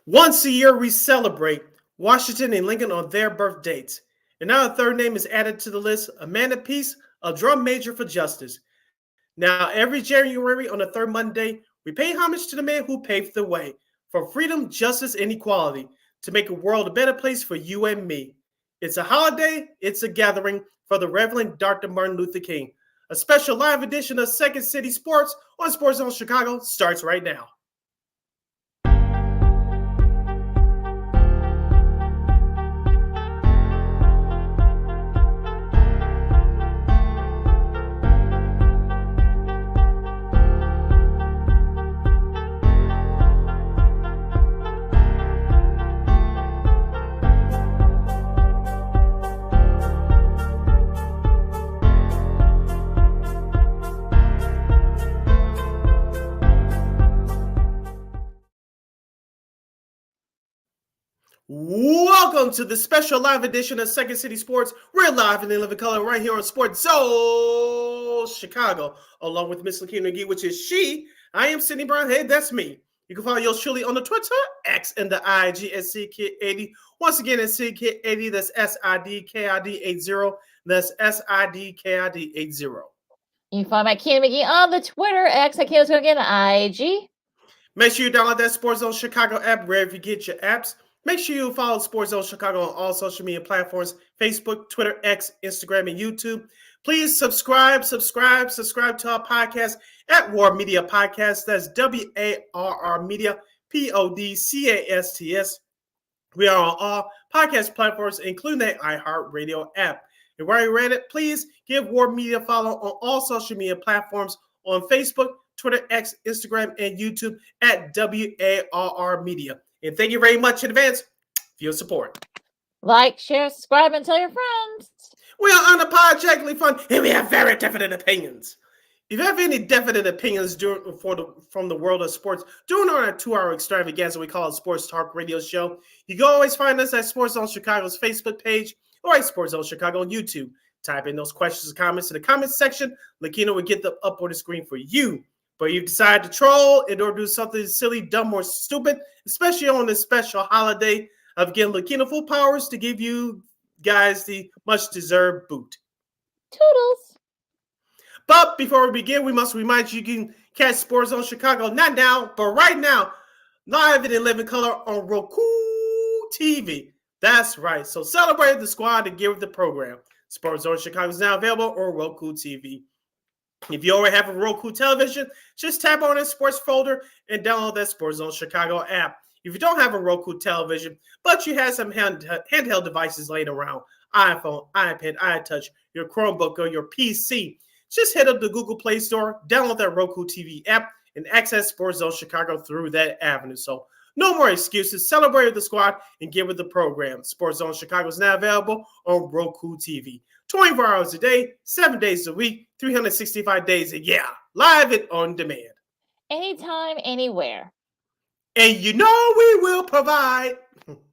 Once a year, we celebrate Washington and Lincoln on their birth dates. And now a third name is added to the list, Amanda Peace, a drum major for justice. Now, every January on the third Monday, we pay homage to the man who paved the way for freedom, justice, and equality to make a world a better place for you and me. It's a holiday, it's a gathering for the Reverend Dr. Martin Luther King. A special live edition of Second City Sports on Sports Zone Chicago starts right now. Welcome to the special live edition of Second City Sports. We're live in the living color right here on Sports Zone Chicago, along with Miss Lakina McGee, which is she. I am Sydney Brown. Hey, that's me. You can follow yours truly on the Twitter, X, and the IG at SidKid80. Once again, it's SidKid80. That's SIDKID80. That's SIDKID80. You can find my Keenan McGee on the Twitter, X, at Keenan's again, IG. Make sure you download that Sports Zone Chicago app wherever you get your apps. Make sure you follow Sports Zone Chicago on all social media platforms, Facebook, Twitter, X, Instagram, and YouTube. Please subscribe to our podcast at War Media Podcast. That's WARR Media, PODCASTS. We are on all podcast platforms, including the iHeartRadio app. And while you're at it, please give War Media a follow on all social media platforms on Facebook, Twitter, X, Instagram, and YouTube at WARR Media. And thank you very much in advance for your support. Like, share, subscribe, and tell your friends. We are unapologetically fun, and we have very definite opinions. If you have any definite opinions from the world of sports during our 2-hour extravaganza we call it Sports Talk Radio Show, you can always find us at Sports Zone Chicago's Facebook page or at Sports Zone Chicago on YouTube. Type in those questions and comments in the comments section. Lakina will get them up on the screen for you. But you decide to troll and or do something silly, dumb, or stupid, especially on this special holiday of getting Lakina full powers to give you guys the much-deserved boot. Toodles. But before we begin, we must remind you can catch Sports Zone Chicago, not now, but right now, live and in living color on Roku TV. That's right. So celebrate the squad and give the program. Sports Zone Chicago is now available on Roku TV. If you already have a Roku television, just tap on the sports folder and download that Sports Zone Chicago app. If you don't have a Roku television, but you have some handheld devices laying around, iPhone, iPad, iTouch, your Chromebook, or your PC, just head up to Google Play Store, download that Roku TV app, and access Sports Zone Chicago through that avenue. So no more excuses. Celebrate with the squad and get with the program. Sports Zone Chicago is now available on Roku TV. 24 hours a day, 7 days a week, 365 days a year. Live and on demand. Anytime, anywhere. And you know we will provide.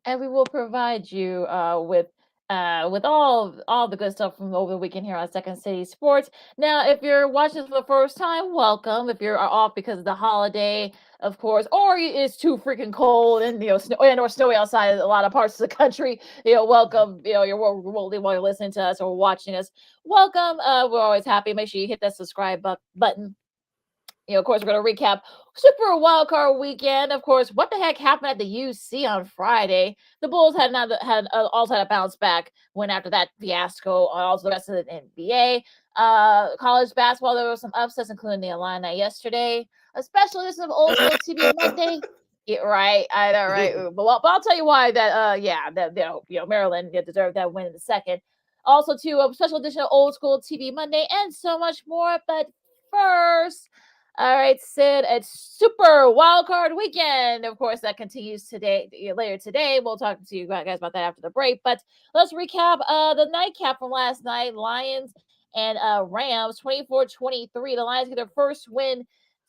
And we will provide you with all the good stuff from over the weekend here on Second City Sports. Now, if you're watching for the first time, welcome. If you're off because of the holiday, of course, or it's too freaking cold and or snowy outside a lot of parts of the country, welcome. You're remotely while you're listening to us or watching us. Welcome. We're always happy. Make sure you hit that subscribe button. Of course, we're going to recap Super Wildcard Weekend. Of course, what the heck happened at the UC on Friday? The Bulls also had a bounce back win after that fiasco. Also, the rest of the NBA, college basketball, there were some upsets, including the Illini yesterday. A special edition of Old School TV Monday. Yeah, right. I know, right. But I'll tell you why Maryland deserved that win in a second. Also, too, a special edition of Old School TV Monday and so much more. But first. All right, Sid, it's Super Wildcard Weekend. Of course, that continues later today. We'll talk to you guys about that after the break. But let's recap the nightcap from last night. Lions and Rams, 24-23. The Lions get their first win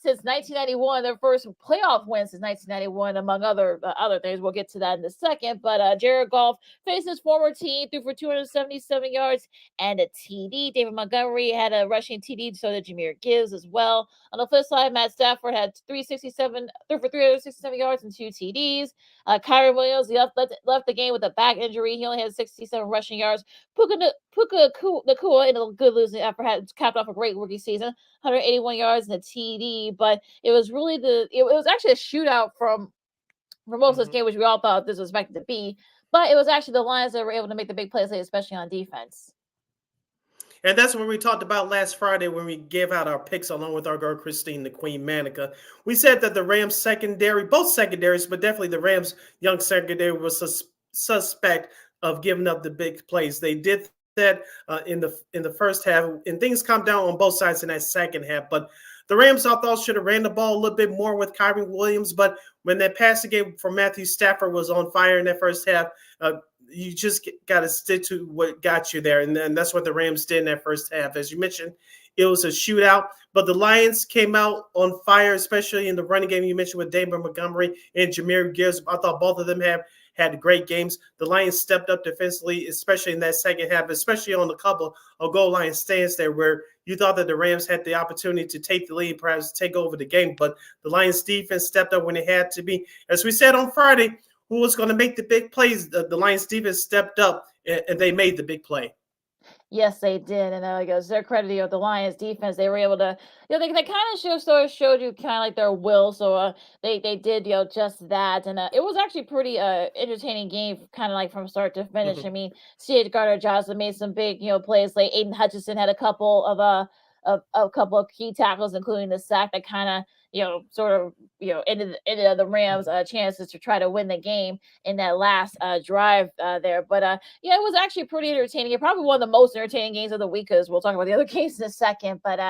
since 1991, their first playoff win since 1991, among other things. We'll get to that in a second. But Jared Goff faced his former team, threw for 277 yards and a TD. David Montgomery had a rushing TD, so did Jahmyr Gibbs as well. On the flip side, Matt Stafford had 367, threw for 367 yards and 2 TDs. Kyron Williams left the game with a back injury. He only had 67 rushing yards. Puka Nacua in a good losing effort had capped off a great rookie season, 181 yards and a TD. But it was really it was actually a shootout for most of this game, which we all thought this was expected to be. But it was actually the Lions that were able to make the big plays, especially on defense. And that's what we talked about last Friday when we gave out our picks along with our girl Christine, the Queen Manica. We said that the Rams secondary, both secondaries, but definitely the Rams young secondary was suspect of giving up the big plays. They did that in the first half, and things calmed down on both sides in that second half. But the Rams, I thought, should have ran the ball a little bit more with Kyron Williams. But when that passing game for Matthew Stafford was on fire in that first half, you just got to stick to what got you there. And then that's what the Rams did in that first half. As you mentioned, it was a shootout, but the Lions came out on fire, especially in the running game you mentioned with David Montgomery and Jahmyr Gibbs. I thought both of them had great games. The Lions stepped up defensively, especially in that second half, especially on the couple of goal line stands there where you thought that the Rams had the opportunity to take the lead, perhaps take over the game. But the Lions defense stepped up when it had to be. As we said on Friday, who was going to make the big plays? The Lions defense stepped up, and they made the big play. Yes, they did, and it was their credit of the Lions defense. They were able to, they kind of showed you kind of like their will. So they did just that, and it was actually pretty entertaining game, kind of like from start to finish. Mm-hmm. I mean, C.J. Gardner-Johnson made some big plays. Like Aiden Hutchinson had a couple of a couple of key tackles, including the sack that kind of ended the Rams' chances to try to win the game in that last drive there. But yeah, it was actually pretty entertaining. It probably one of the most entertaining games of the week, because we'll talk about the other games in a second. But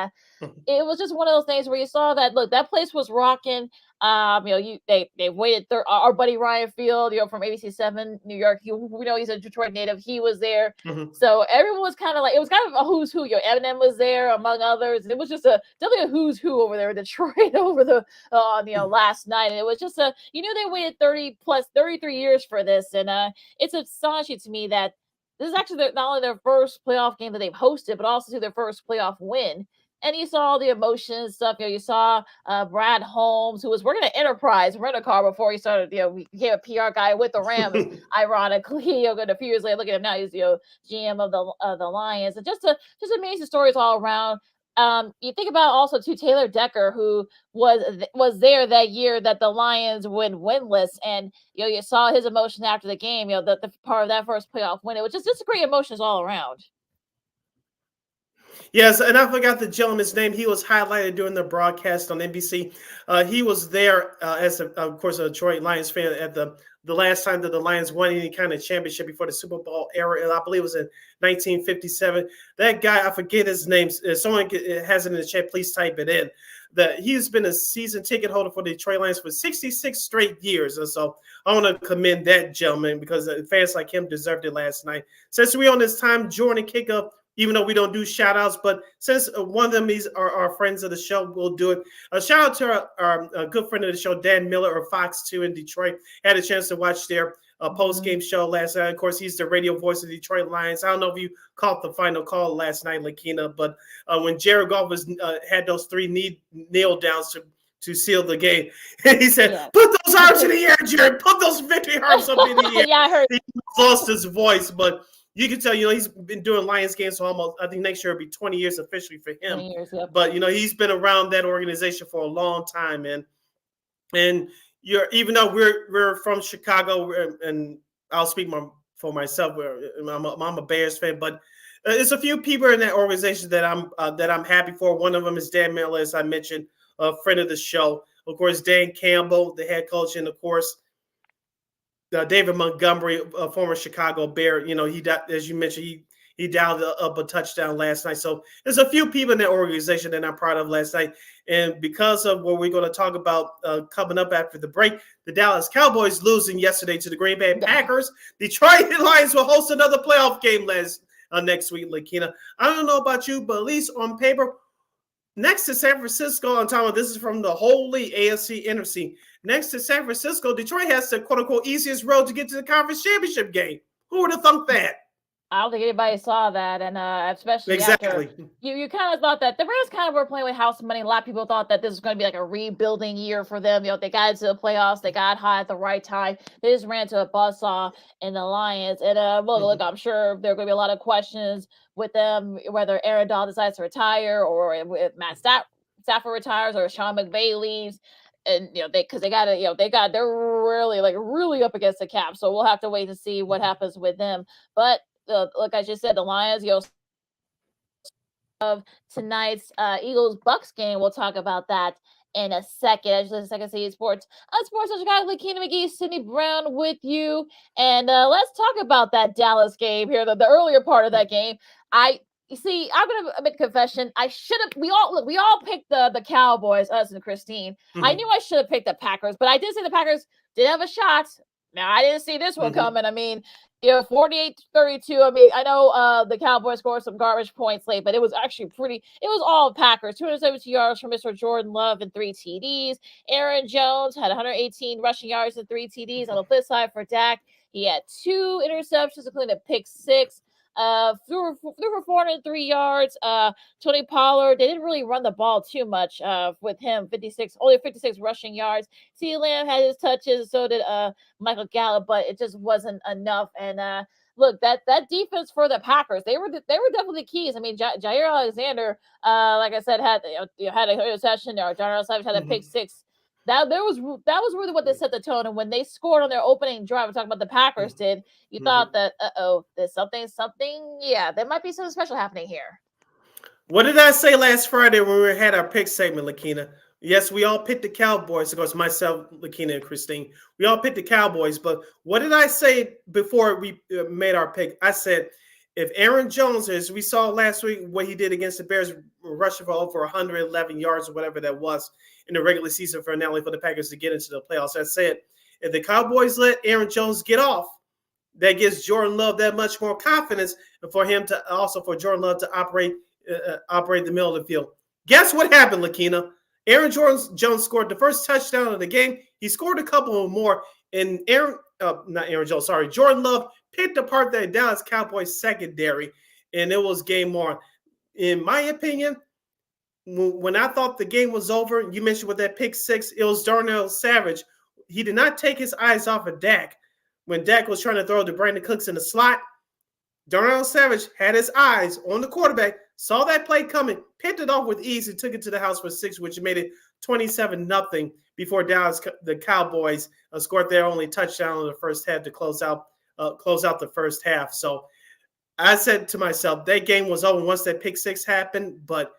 it was just one of those things where you saw that, look, that place was rocking. They waited. Our buddy Ryan Field, from ABC7 New York, we know he's a Detroit native. He was there, so everyone was kind of like, it was kind of a who's who. Eminem was there among others. It was just definitely a who's who over there in Detroit over the last night. And it was just they waited 33 years for this, and it's astonishing to me that this is actually not only their first playoff game that they've hosted, but also their first playoff win. And you saw all the emotion stuff. You saw Brad Holmes, who was working at Enterprise Rent-A-Car before he started, he became a PR guy with the Rams, ironically. A few years later, look at him now. He's, GM of the Lions. And just amazing stories all around. You think about also too Taylor Decker, who was there that year that the Lions went winless, and you saw his emotions after the game. The part of that first playoff win. It was just great emotions all around. Yes, and I forgot the gentleman's name. He was highlighted during the broadcast on NBC. He was there as, of course, a Detroit Lions fan at the last time that the Lions won any kind of championship before the Super Bowl era, and I believe it was in 1957. That guy, I forget his name. If someone has it in the chat, please type it in. That he's been a season ticket holder for the Detroit Lions for 66 straight years. And so I want to commend that gentleman, because fans like him deserved it last night. Since we're on this time, Jordan Kickoff, even though we don't do shout outs, but since one of them is our friends of the show, we'll do it. A shout out to our good friend of the show, Dan Miller of Fox 2 in Detroit. Had a chance to watch their post-game show last night. Of course, he's the radio voice of the Detroit Lions. I don't know if you caught the final call last night, Lakina, but when Jared Goff had those 3 kneel downs to seal the game, he said, "Put those arms in the air, Jared. Put those victory arms up in the air." Yeah, I heard. He lost his voice, but you can tell, he's been doing Lions games for almost, I think next year will be 20 years officially for him. 20 years, yep. But, he's been around that organization for a long time, man. And even though we're from Chicago, and I'll speak for myself, I'm a Bears fan, but there's a few people in that organization that I'm happy for. One of them is Dan Miller, as I mentioned, a friend of the show. Of course, Dan Campbell, the head coach, and of course, David Montgomery, a former Chicago Bear, as you mentioned, he dialed up a touchdown last night. So there's a few people in that organization that I'm proud of last night. And because of what we're going to talk about coming up after the break, the Dallas Cowboys losing yesterday to the Green Bay Packers, Detroit Lions will host another playoff game next week, Lakina. I don't know about you, but at least on paper, next to San Francisco, I'm talking about this is from the whole league, AFC, NFC. Next to San Francisco, Detroit has the quote unquote easiest road to get to the conference championship game. Who would have thunk that? I don't think anybody saw that, and especially after Exactly. you kind of thought that the Rams kind of were playing with house money. A lot of people thought that this was going to be like a rebuilding year for them. They got into the playoffs, they got hot at the right time. They just ran to a buzzsaw in the Lions, and look, I'm sure there are going to be a lot of questions with them whether Aaron Donald decides to retire or if Stafford retires or Sean McVay leaves. And they got to they're really up against the cap, so we'll have to wait to see what happens with them. But like I just said, the Lions, of tonight's Eagles Bucks game. We'll talk about that in a second. I just listen to Second City Sports on Sports Chicago. Lakina McGee, Sydney Brown with you, and let's talk about that Dallas game here. The earlier part of that game, you see, I'm gonna make a confession. I should have. We all picked the Cowboys, us and Christine. Mm-hmm. I knew I should have picked the Packers, but I did say the Packers did have a shot. Now I didn't see this one coming. I mean, 48-32. I mean, I know the Cowboys scored some garbage points late, but it was actually pretty. It was all Packers. 270 yards from Mr. Jordan Love and 3 TDs. Aaron Jones had 118 rushing yards and 3 TDs. On the flip side for Dak, he had 2 interceptions, including a pick 6. Threw for 403 yards. Tony Pollard, they didn't really run the ball too much with him. Only 56 rushing yards. CeeDee Lamb had his touches, so did Michael Gallup, but it just wasn't enough. And look, that defense for the Packers, they were definitely the keys. I mean, Jair Alexander, like I said, had had an interception, or Jair Alexander had a pick 6. That was really what they set the tone. And when they scored on their opening drive, we're talking about the Packers did, you thought that there's something, there might be something special happening here. What did I say last Friday when we had our pick segment, Lakina? Yes, we all picked the Cowboys. Of course, myself, Lakina, and Christine. We all picked the Cowboys. But what did I say before we made our pick? I said, if Aaron Jones, as we saw last week, what he did against the Bears, rushing for over 111 yards or whatever that was in the regular season for the Packers to get into the playoffs. I said, if the Cowboys let Aaron Jones get off, that gives Jordan Love that much more confidence, and for Jordan Love to operate the middle of the field. Guess what happened, Lakina? Aaron Jones scored the first touchdown of the game. He scored a couple more, and Jordan Love picked apart that Dallas Cowboys secondary, and it was game on. In my opinion, when I thought the game was over, you mentioned with that pick 6, it was Darnell Savage. He did not take his eyes off of Dak. When Dak was trying to throw to Brandon Cooks in the slot, Darnell Savage had his eyes on the quarterback, saw that play coming, picked it off with ease, and took it to the house for 6, which made it 27-0 before the Cowboys scored their only touchdown in the first half to close out the first half. So I said to myself, that game was over once that pick 6 happened. But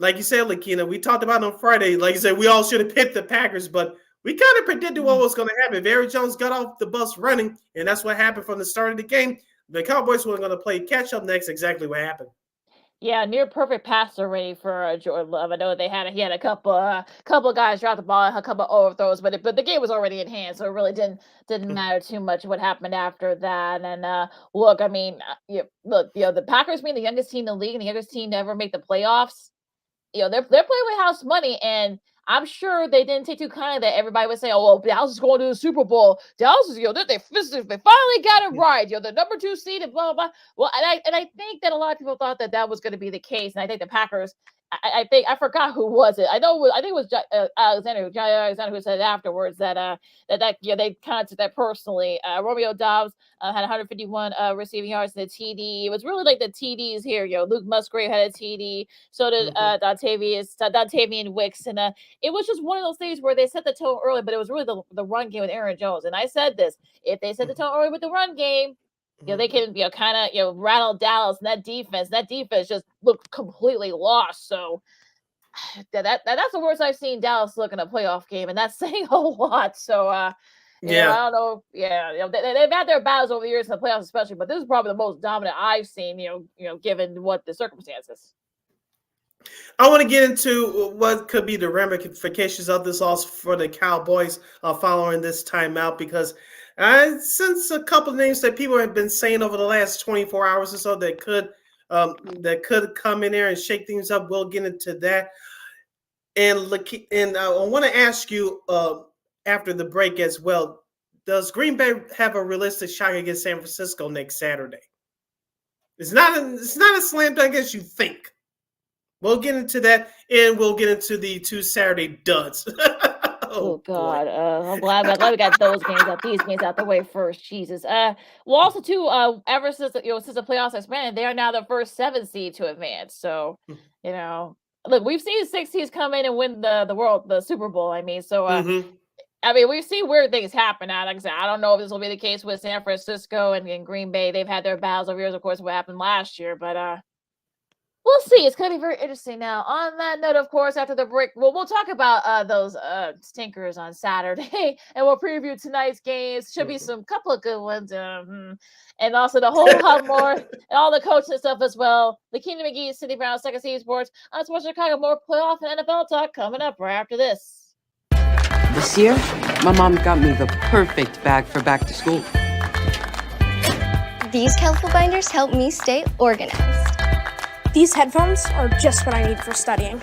like you said, Lakina, we talked about on Friday, like you said, we all should have picked the Packers, but we kind of predicted what was going to happen. If Aaron Jones got off the bus running, and that's what happened from the start of the game, the Cowboys were going to play catch up next. Exactly what happened. Yeah, near perfect passer rating for Jordan Love. I know he had a couple of guys drop the ball, a couple of overthrows, but the game was already in hand, so it really didn't matter too much what happened after that. And look, I mean, the Packers being the youngest team in the league and the youngest team to ever make the playoffs, they're playing with house money, and I'm sure they didn't take too kindly that everybody would say, "Oh, well, Dallas is going to the Super Bowl. Dallas is, they finally got it right. The number 2 seed and blah blah blah." Well, and I think that a lot of people thought that was going to be the case, and I think the Packers. I forgot who was it. I think it was Alexander who said afterwards that they kind of took that personally. Romeo Doubs had 151 receiving yards in the TD. It was really like the TDs here. Luke Musgrave had a TD. So did Dontavian Wicks, and it was just one of those things where they set the tone early, but it was really the run game with Aaron Jones. And I said this: if they set the tone early with the run game, they can kind of rattle Dallas, and that defense just looked completely lost. So that's the worst I've seen Dallas look in a playoff game, and that's saying a lot. So I don't know. Yeah, they've had their battles over the years in the playoffs, especially, but this is probably the most dominant I've seen. Given what the circumstances. I want to get into what could be the ramifications of this loss for the Cowboys following this timeout, because since a couple of names that people have been saying over the last 24 hours or so that could that could come in there and shake things up. We'll get into that. And I want to ask you after the break as well, does Green Bay have a realistic shot against San Francisco next Saturday? It's not a slam dunk as you think. We'll get into that, and we'll get into the 2 Saturday duds. Oh God, I'm glad we got these games out the way first. Jesus. Well, also too, ever since since the playoffs expanded, they are now the first 7 seed to advance. So, look, we've seen 6 seeds come in and win the Super Bowl. I mean, so I mean, we've seen weird things happen. Now, like I said, I don't know if this will be the case with San Francisco and Green Bay. They've had their battles over years, of course, what happened last year, but we'll see. It's going to be very interesting. Now, on that note, of course, after the break, we'll talk about those stinkers on Saturday, and we'll preview tonight's games. Should be some couple of good ones, and also the whole lot more, and all the coaching stuff as well. The Keenan McGee, Cindy Brown, Second City Sports on Sports Chicago. More playoff and NFL talk coming up right after this. This year, my mom got me the perfect bag for back to school. These colorful binders help me stay organized. These headphones are just what I need for studying.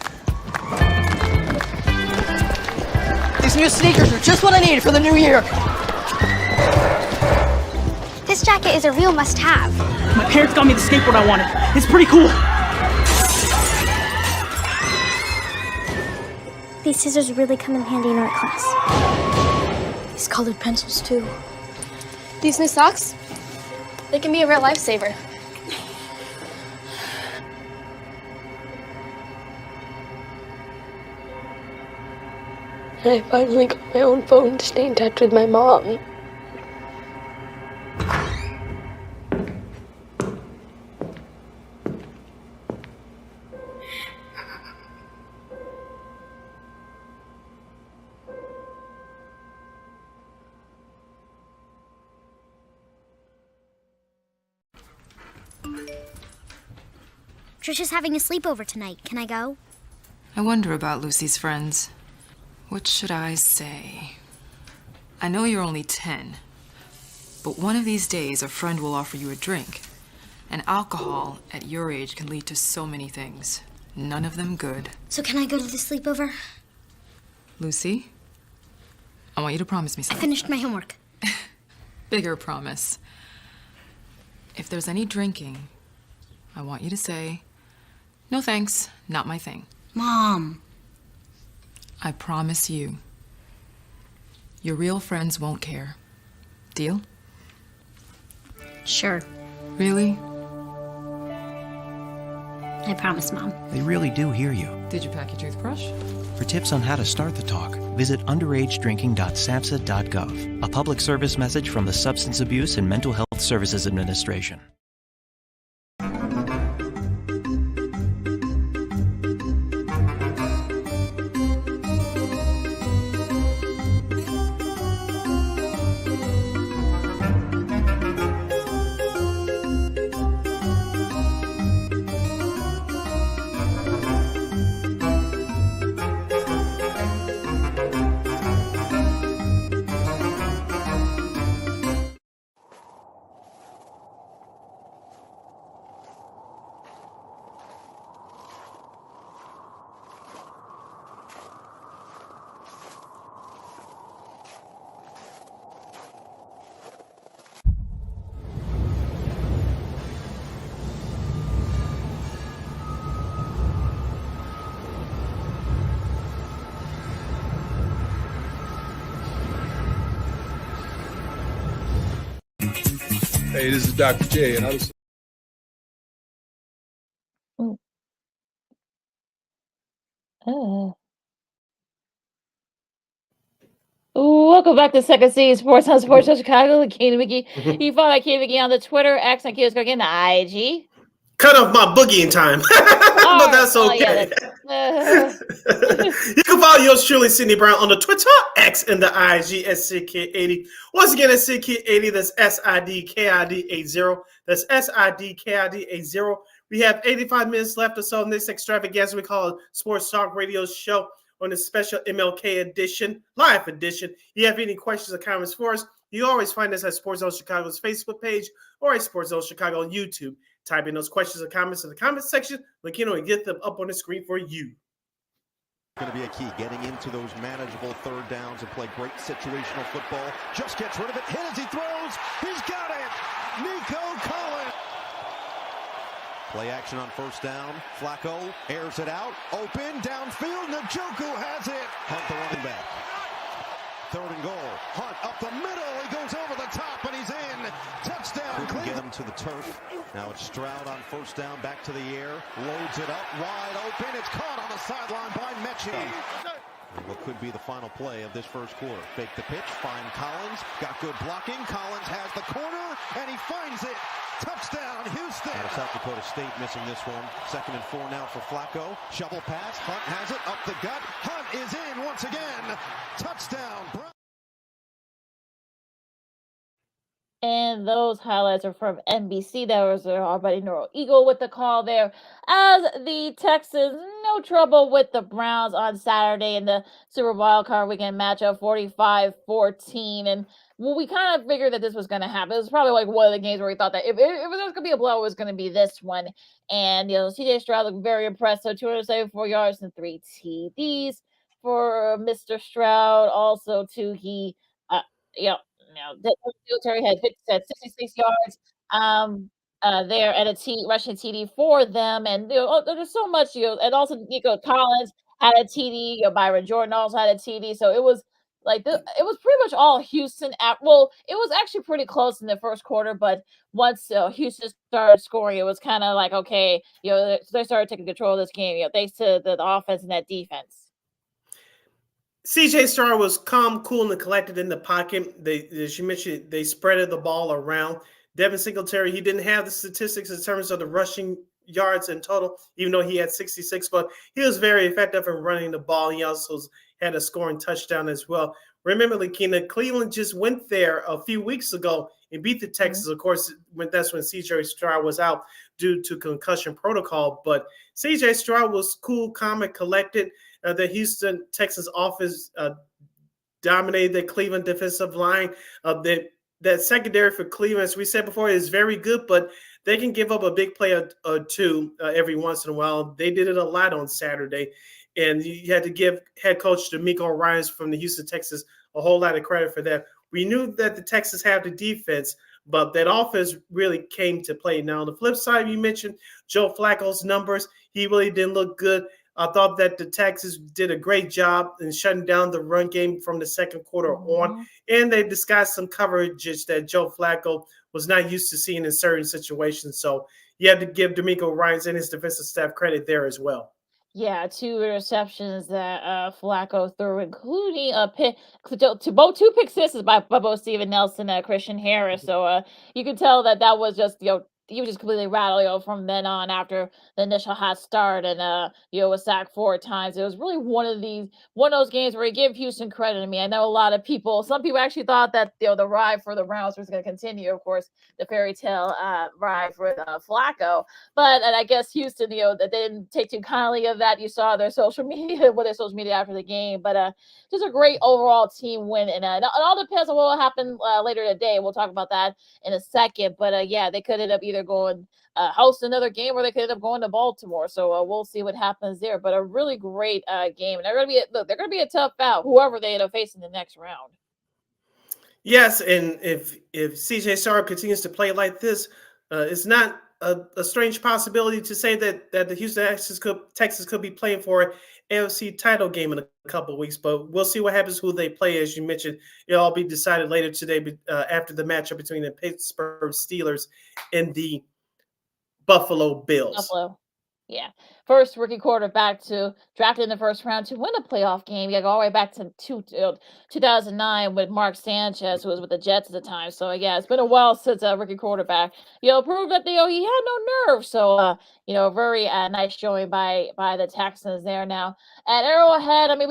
These new sneakers are just what I need for the new year. This jacket is a real must-have. My parents got me the skateboard I wanted. It's pretty cool. These scissors really come in handy in art class. These colored pencils, too. These new socks, they can be a real lifesaver. I finally got my own phone to stay in touch with my mom. Trisha's having a sleepover tonight. Can I go? I wonder about Lucy's friends. What should I say? I know you're only 10, but one of these days a friend will offer you a drink. And alcohol at your age can lead to so many things. None of them good. So can I go to the sleepover? Lucy, I want you to promise me I something. finished my homework. Bigger promise. If there's any drinking, I want you to say, "No thanks, not my thing." Mom. I promise you. Your real friends won't care. Deal? Sure. Really? I promise, Mom. They really do hear you. Did you pack your toothbrush? For tips on how to start the talk, visit underagedrinking.samhsa.gov, a public service message from the Substance Abuse and Mental Health Services Administration. Hey, this is Dr. J, and I'm... Welcome back to Second City Sports on Sports Chicago with Keenan McGee. You follow Keenan McGee on the Twitter, X, and Keenan McGee on the IG. Cut off my boogieing time, but that's okay. You can follow yours truly, Cindy Brown, on the Twitter, X, and the IG at SidKid80. Once again, at SidKid80, that's SIDKID80. That's SIDKID80. We have 85 minutes left or so in this extravaganza we call a Sports Talk Radio Show on the special MLK edition, live edition. If you have any questions or comments for us, you always find us at Sports Zone Chicago's Facebook page or at Sports Zone Chicago on YouTube. type in those questions or comments in the comment section. Lakino will get them up on the screen for you. Going to be a key, getting into those manageable third downs and play great situational football. Just gets rid of it, hit as he throws. He's got it. Nico Collins. Play action on first down. Flacco airs it out. Open, downfield. Njoku has it. Hunt the running back. Third and goal. Hunt up the middle. He goes over the top and he's in. Touchdown. Couldn't get him to the turf. Now it's Stroud on first down. Back to the air. Loads it up. Wide open. It's caught on the sideline by Mechie. What could be the final play of this first quarter. Fake the pitch. Find Collins. Got good blocking. Collins has the corner and he finds it. Touchdown, Houston. Out of South Dakota State missing this one. 2nd and 4 now for Flacco. Shovel pass. Hunt has it up the gut. Hunt is in once again. Touchdown. And those highlights are from NBC. That was our buddy Noro Eagle with the call there. As the Texans, no trouble with the Browns on Saturday in the Super Wild Card Weekend matchup, 45-14. And we kind of figured that this was going to happen. It was probably like one of the games where we thought that if it was going to be a blow, it was going to be this one. And, CJ Stroud looked very impressive, 274 yards and 3 TDs for Mr. Stroud. Also, he, Terry had 66 yards there at a rushing TD for them. And there's so much, and also Nico Collins had a TD, Byron Jordan also had a TD. So it was like it was pretty much all Houston. It was actually pretty close in the first quarter, but once Houston started scoring, it was kind of like, okay, they started taking control of this game, thanks to the offense and that defense. CJ Stroud was calm, cool, and collected in the pocket. As you mentioned, they spreaded the ball around. Devin Singletary, he didn't have the statistics in terms of the rushing yards in total, even though he had 66, but he was very effective in running the ball. He also had a scoring touchdown as well. Remember, Lakina, Cleveland just went there a few weeks ago and beat the Texans. Of course, that's when CJ Stroud was out due to concussion protocol. But CJ Stroud was cool, calm, and collected. The Houston Texans offense dominated the Cleveland defensive line. That secondary for Cleveland, as we said before, is very good, but they can give up a big play or two every once in a while. They did it a lot on Saturday, and you had to give head coach DeMeco Ryans from the Houston Texans a whole lot of credit for that. We knew that the Texans have the defense, but that offense really came to play. Now, on the flip side, you mentioned Joe Flacco's numbers. He really didn't look good. I thought that the Texans did a great job in shutting down the run game from the second quarter on, and they disguised some coverages that Joe Flacco was not used to seeing in certain situations. So you have to give DeMeco Ryans and his defensive staff credit there as well. Yeah, 2 interceptions that Flacco threw, including a pick to both 2 pick sixes by both Steven Nelson and Christian Harris. So you can tell that was just he was just completely rattled, from then on after the initial hot start, and was sacked 4 times. It was really one of those games where you give Houston credit. I mean, I know a lot of some people actually thought that the ride for the Browns was going to continue. Of course, the fairy tale ride for Flacco, and I guess Houston, they didn't take too kindly of that. You saw their social media after the game, but just a great overall team win, and it all depends on what will happen later today. We'll talk about that in a second, but yeah, they could end up either going host another game, or they could end up going to Baltimore. So we'll see what happens there. But a really great game, and they're going to be a tough out, whoever they end up facing the next round. Yes, and if CJ Stroud continues to play like this, it's not a strange possibility to say that the Houston Texans could be playing for an AFC title game in a couple of weeks. But we'll see what happens, who they play. As you mentioned, it'll all be decided later today after the matchup between the Pittsburgh Steelers and the Buffalo Bills. Yeah. First rookie quarterback to drafted in the first round to win a playoff game. You go all the way back to 2009 with Mark Sanchez, who was with the Jets at the time. So, yeah, it's been a while since a rookie quarterback, proved that, he had no nerve. So, very nice showing by the Texans there. Now, at Arrowhead, I mean,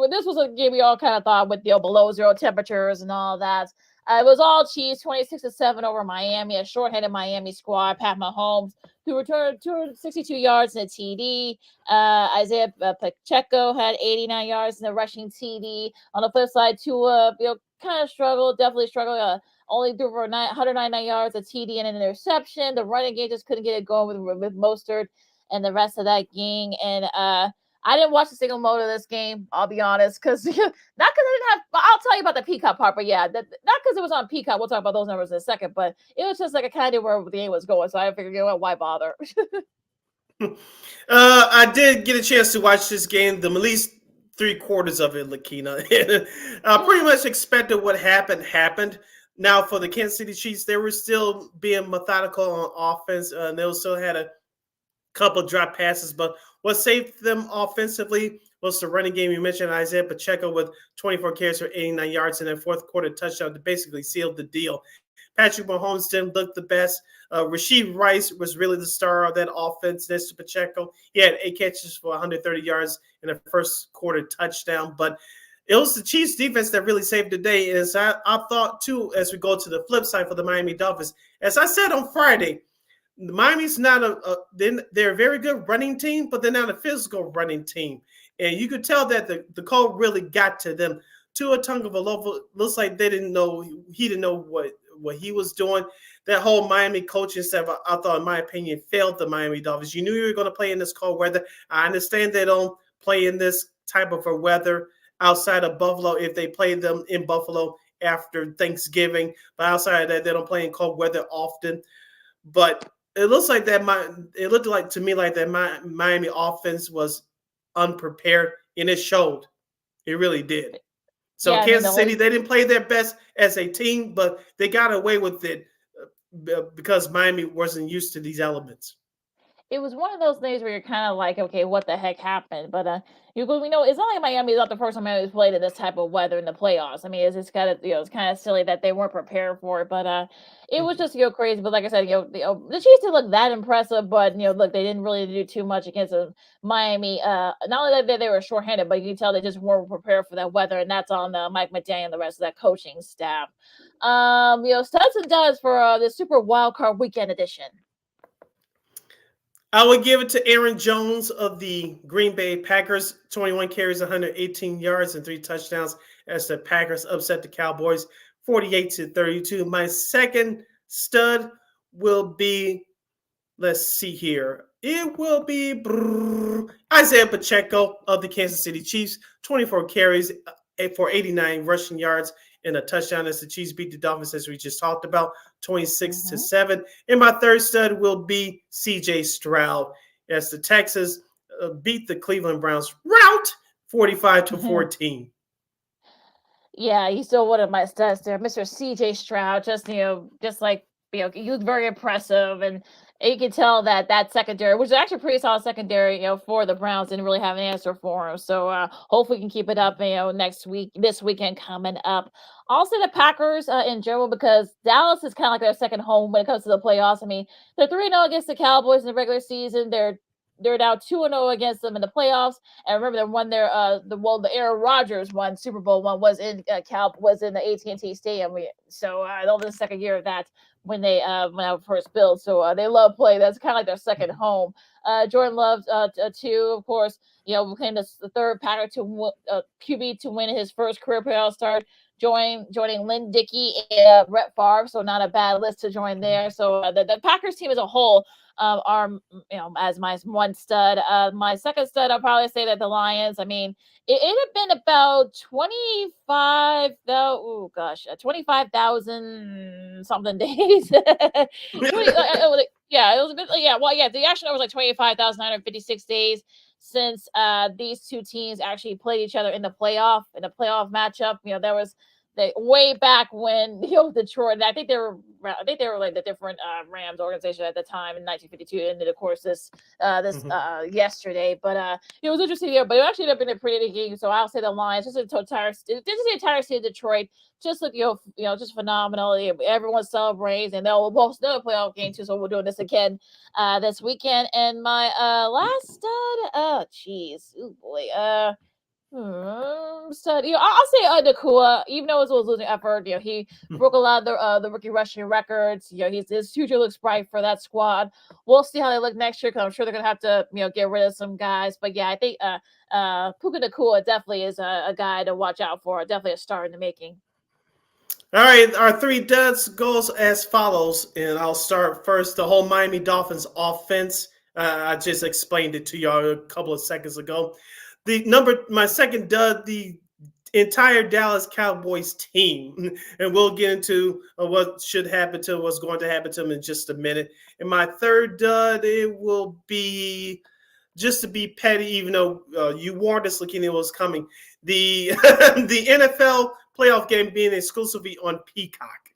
this was a game we all kind of thought with, below 0 temperatures and all that. It was all Chiefs, 26-7 over Miami, a shorthanded Miami squad. Pat Mahomes, who returned 262 yards in a TD. Isaiah Pacheco had 89 yards in a rushing TD. On the flip side, Tua, kind of struggled, definitely struggled. Only threw for 199 yards, a TD, and an interception. The running game just couldn't get it going with Mostert and the rest of that gang. And I didn't watch a single mode of this game, I'll be honest, because not because I didn't have. I'll tell you about the Peacock part, but yeah, not because it was on Peacock. We'll talk about those numbers in a second. But it was just like I kind of knew where the game was going, so I figured, why bother? I did get a chance to watch this game, at least 3/4 of it, Lakina. Pretty much expected what happened. Now, for the Kansas City Chiefs, they were still being methodical on offense. They still had a couple drop passes, but what saved them offensively was the running game. You mentioned Isaiah Pacheco with 24 carries for 89 yards in their fourth quarter touchdown to basically seal the deal. Patrick Mahomes didn't look the best. Rashid Rice was really the star of that offense next to Pacheco. He had 8 catches for 130 yards in a first quarter touchdown, but it was the Chiefs defense that really saved the day. As I thought, too, as we go to the flip side for the Miami Dolphins. As I said on Friday, Miami's not they're a very good running team, but they're not a physical running team. And you could tell that the call really got to them. Tua Tagovailoa looks like he didn't know what he was doing. That whole Miami coaching staff, I thought, in my opinion, failed the Miami Dolphins. You knew you were going to play in this cold weather. I understand they don't play in this type of a weather outside of Buffalo if they play them in Buffalo after Thanksgiving. But outside of that, they don't play in cold weather often. But it looks like it looked like to me like that Miami offense was unprepared, and it showed. It really did. So yeah, Kansas City, they didn't play their best as a team, but they got away with it because Miami wasn't used to these elements. It was one of those days where you're kind of like, okay, what the heck happened? But we know it's not like Miami is not the first time Miami's played in this type of weather in the playoffs. I mean, it's kind of it's kind of silly that they weren't prepared for it, but it was just crazy. But like I said, the Chiefs didn't look that impressive, but look, they didn't really do too much against Miami. Not only that they were shorthanded, but you can tell they just weren't prepared for that weather, and that's on Mike McDaniel and the rest of that coaching staff. Studs and duds for the Super Wild Card Weekend edition. I would give it to Aaron Jones of the Green Bay Packers, 21 carries, 118 yards, and 3 touchdowns as the Packers upset the Cowboys 48-32. My second stud will be, let's see here. It will be Isaiah Pacheco of the Kansas City Chiefs, 24 carries for 89 rushing yards and a touchdown as the Chiefs beat the Dolphins, as we just talked about, 26-7. And my third stud will be C.J. Stroud as the Texans beat the Cleveland Browns 45-14. Yeah, he's still one of my studs there, Mr. C.J. Stroud. Just he was very impressive, and you can tell that secondary, which is actually pretty solid secondary, for the Browns, didn't really have an answer for him. So hopefully we can keep it up, this weekend coming up. Also the Packers in general, because Dallas is kind of like their second home when it comes to the playoffs. I mean, they're 3-0 against the Cowboys in the regular season. They're now 2-0 against them in the playoffs. And remember, they won the Aaron Rodgers won Super Bowl one was in the AT&T Stadium. So that was the second year of that when they first built. So they love play. That's kind of like their second home. Jordan Love too, of course. Became the third Packer QB to win his first career playoff start, joining Lynn Dickey and Brett Favre. So not a bad list to join there. So the Packers team as a whole are as my one stud. My second stud, I'll probably say that the Lions. I mean, it had been about 25,000 something days. It was a bit. The action was like 25,956 days since these two teams actually played each other in the playoff matchup. There was way back when Detroit. I think they were like the different Rams organization at the time in 1952, and then of course this yesterday. But it was interesting here. But it actually ended up being a pretty game. So I'll say the Lions, just the entire city of Detroit, just look just phenomenal. Everyone celebrates, and they'll host another playoff game too. So we're doing this again this weekend. And my last stud, oh boy. stud, I'll say Nakua, even though it was a losing effort, he broke a lot of the rookie rushing records. His future looks bright for that squad. We'll see how they look next year, because I'm sure they're gonna have to, get rid of some guys. But yeah, I think Puka Nakua definitely is a guy to watch out for. Definitely a star in the making. All right, our 3 duds goes as follows, and I'll start first. The whole Miami Dolphins offense. I just explained it to y'all a couple of seconds ago. My second dud, the entire Dallas Cowboys team, and we'll get into what should happen to what's going to happen to them in just a minute. And my third dud, it will be, just to be petty, even though you warned us, Lakini, was coming. The the NFL playoff game being exclusively on Peacock.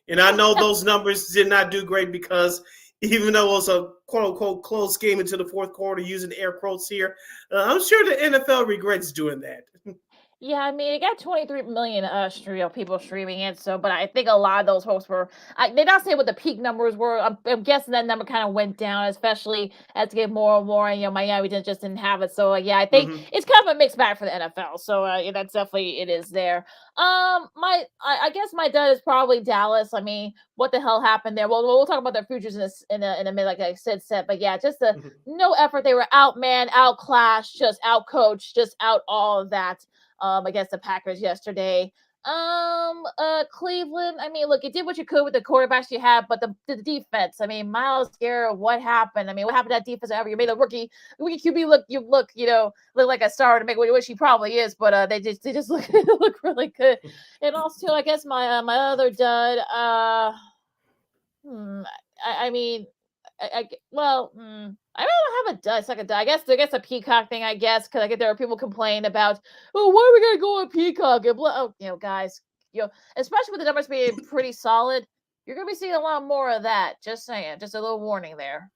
And I know those numbers did not do great, because even though it was a quote-unquote close game into the fourth quarter, using air quotes here, I'm sure the NFL regrets doing that. Yeah, I mean, it got 23 million people streaming it. So, but I think a lot of those folks were. They're not saying what the peak numbers were. I'm guessing that number kind of went down, especially as to get more and more. And Miami didn't have it. So yeah, I think it's kind of a mixed bag for the NFL. So yeah, that's definitely, it is there. I guess my dud is probably Dallas. I mean, what the hell happened there? Well, we'll talk about their futures in a minute, like I said. But yeah, just no effort. They were outmanned, outclassed, just outcoached, just out all of that. Against the Packers yesterday. Cleveland, I mean, look, you did what you could with the quarterbacks you had, but the defense, I mean, Myles Garrett, what happened? I mean, what happened to that defense ever? You made a rookie QB look like a star, to make which he probably is, but they just look really good. And also, I guess my other dud, I mean, I don't have a dud. It's like a dud. I guess a Peacock thing. I guess, because I get there are people complaining about, why are we gonna go on Peacock? And guys, especially with the numbers being pretty solid, you're gonna be seeing a lot more of that. Just saying. Just a little warning there.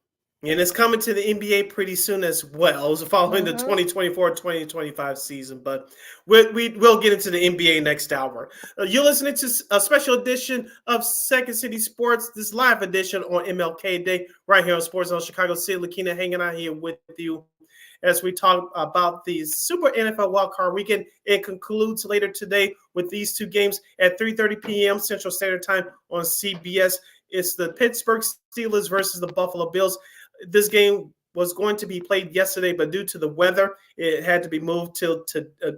And it's coming to the NBA pretty soon as well, following the 2024-2025 season. But we'll get into the NBA next hour. You're listening to a special edition of Second City Sports, this live edition on MLK Day, right here on Sports Zone Chicago City. Lakina hanging out here with you as we talk about the Super NFL Wildcard Weekend. It concludes later today with these 2 games at 3:30 p.m. Central Standard Time on CBS. It's the Pittsburgh Steelers versus the Buffalo Bills. This game was going to be played yesterday, but due to the weather, it had to be moved to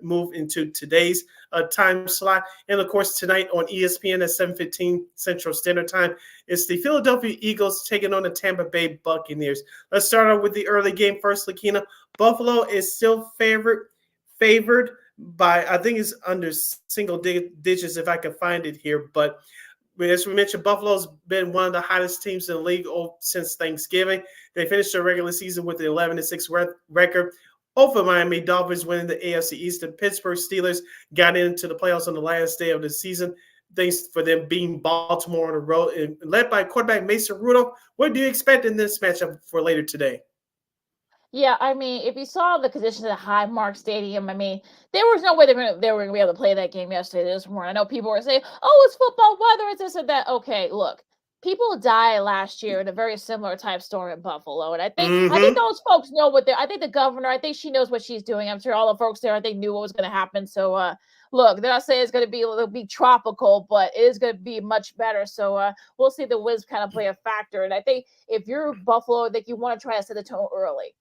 move into today's time slot. And of course, tonight on ESPN at 7:15 Central Standard Time, it's the Philadelphia Eagles taking on the Tampa Bay Buccaneers. Let's start out with the early game first, Lakina. Buffalo is still favored by, I think it's under single digits if I can find it here, but as we mentioned, Buffalo's been one of the hottest teams in the league since Thanksgiving. They finished their regular season with an 11-6 record over Miami Dolphins, winning the AFC East. The Pittsburgh Steelers got into the playoffs on the last day of the season, thanks for them beating Baltimore on the road, and led by quarterback Mason Rudolph. What do you expect in this matchup for later today? Yeah, I mean, if you saw the conditions at Highmark Stadium, I mean, there was no way they were going to be able to play that game this morning. I know people were saying, "Oh, it's football weather, it's this and that." Okay, look, people died last year in a very similar type storm in Buffalo, and I think those folks know what they're. I think the governor, I think she knows what she's doing. I'm sure all the folks there, I think, knew what was going to happen. So, look, they're not saying it's going to be tropical, but it is going to be much better. So, we'll see the winds kind of play a factor. And I think if you're Buffalo, I think you want to try to set the tone early.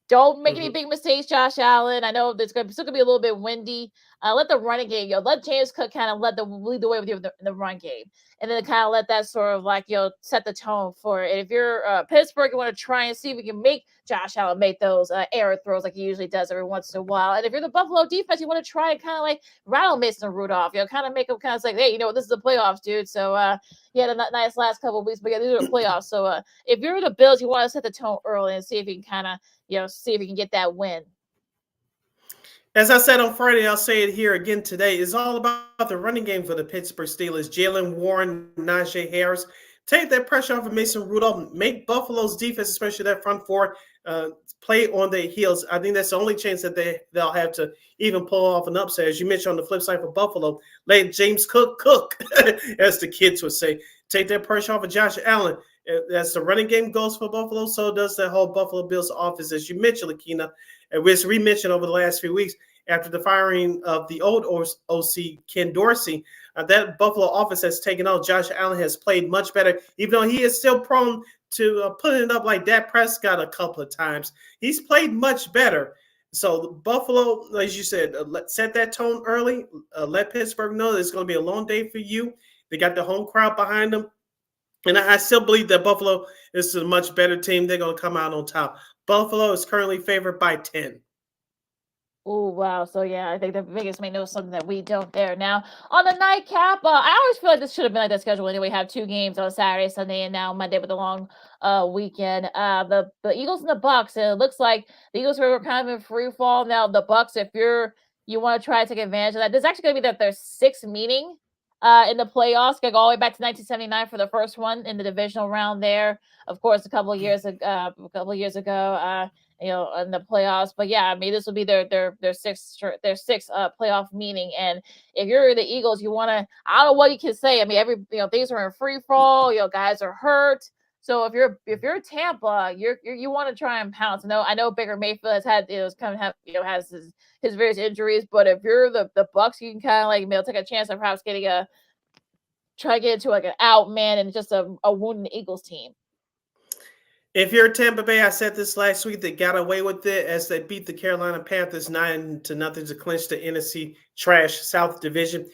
Don't make any big mistakes, Josh Allen. I know it's still going to be a little bit windy. Let the running game, let James Cook kind of lead the way with you in the run game. And then kind of let that sort of set the tone for it. If you're Pittsburgh, you want to try and see if we can make Josh Allen make those error throws like he usually does every once in a while. And if you're the Buffalo defense, you want to try and kind of rattle Mason Rudolph, kind of make him kind of say, hey, this is the playoffs, dude. So, yeah, the nice last couple of weeks, but yeah, these are the playoffs. So, if you're the Bills, you want to set the tone early and see if you can kind of, see if you can get that win. As I said on Friday, I'll say it here again today. It's all about the running game for the Pittsburgh Steelers. Jalen Warren, Najee Harris, take that pressure off of Mason Rudolph, make Buffalo's defense, especially that front four, play on their heels. I think that's the only chance that they'll have to even pull off an upset. As you mentioned on the flip side for Buffalo, let James Cook, as the kids would say. Take that pressure off of Josh Allen. As the running game goes for Buffalo, so does the whole Buffalo Bills offense, as you mentioned, Lakina, and which we mentioned over the last few weeks. after the firing of the old OC, Ken Dorsey. That Buffalo offense has taken off. Josh Allen has played much better, even though he is still prone to putting it up like Dak Prescott a couple of times. He's played much better. So Buffalo, as you said, set that tone early. Let Pittsburgh know that it's going to be a long day for you. They got the home crowd behind them. And I still believe that Buffalo is a much better team. They're going to come out on top. Buffalo is currently favored by 10. Oh, wow. So, yeah, I think the Vegas may know something that we don't there. Now, on the nightcap, I always feel like this should have been like the schedule anyway. Have 2 games on Saturday, Sunday, and now Monday with a long weekend. The Eagles and the Bucks. It looks like the Eagles were kind of in free fall. Now, the Bucks, if you want to try to take advantage of that, there's actually going to be their 6th meeting in the playoffs. Going all the way back to 1979 for the first one in the divisional round there. Of course, a couple of years ago, in the playoffs. But yeah, I mean, this will be their sixth playoff meeting. And if you're the Eagles, you want to, I don't know what you can say. I mean, things are in free fall. Guys are hurt. So if you're Tampa, you want to try and pounce. I know Baker Mayfield has had has his various injuries, but if you're the Bucks, you can kind of take a chance of perhaps try to get into like an out man and just a wounded Eagles team. If you're Tampa Bay, I said this last week, they got away with it as they beat the Carolina Panthers 9-0 to clinch the NFC Trash South Division.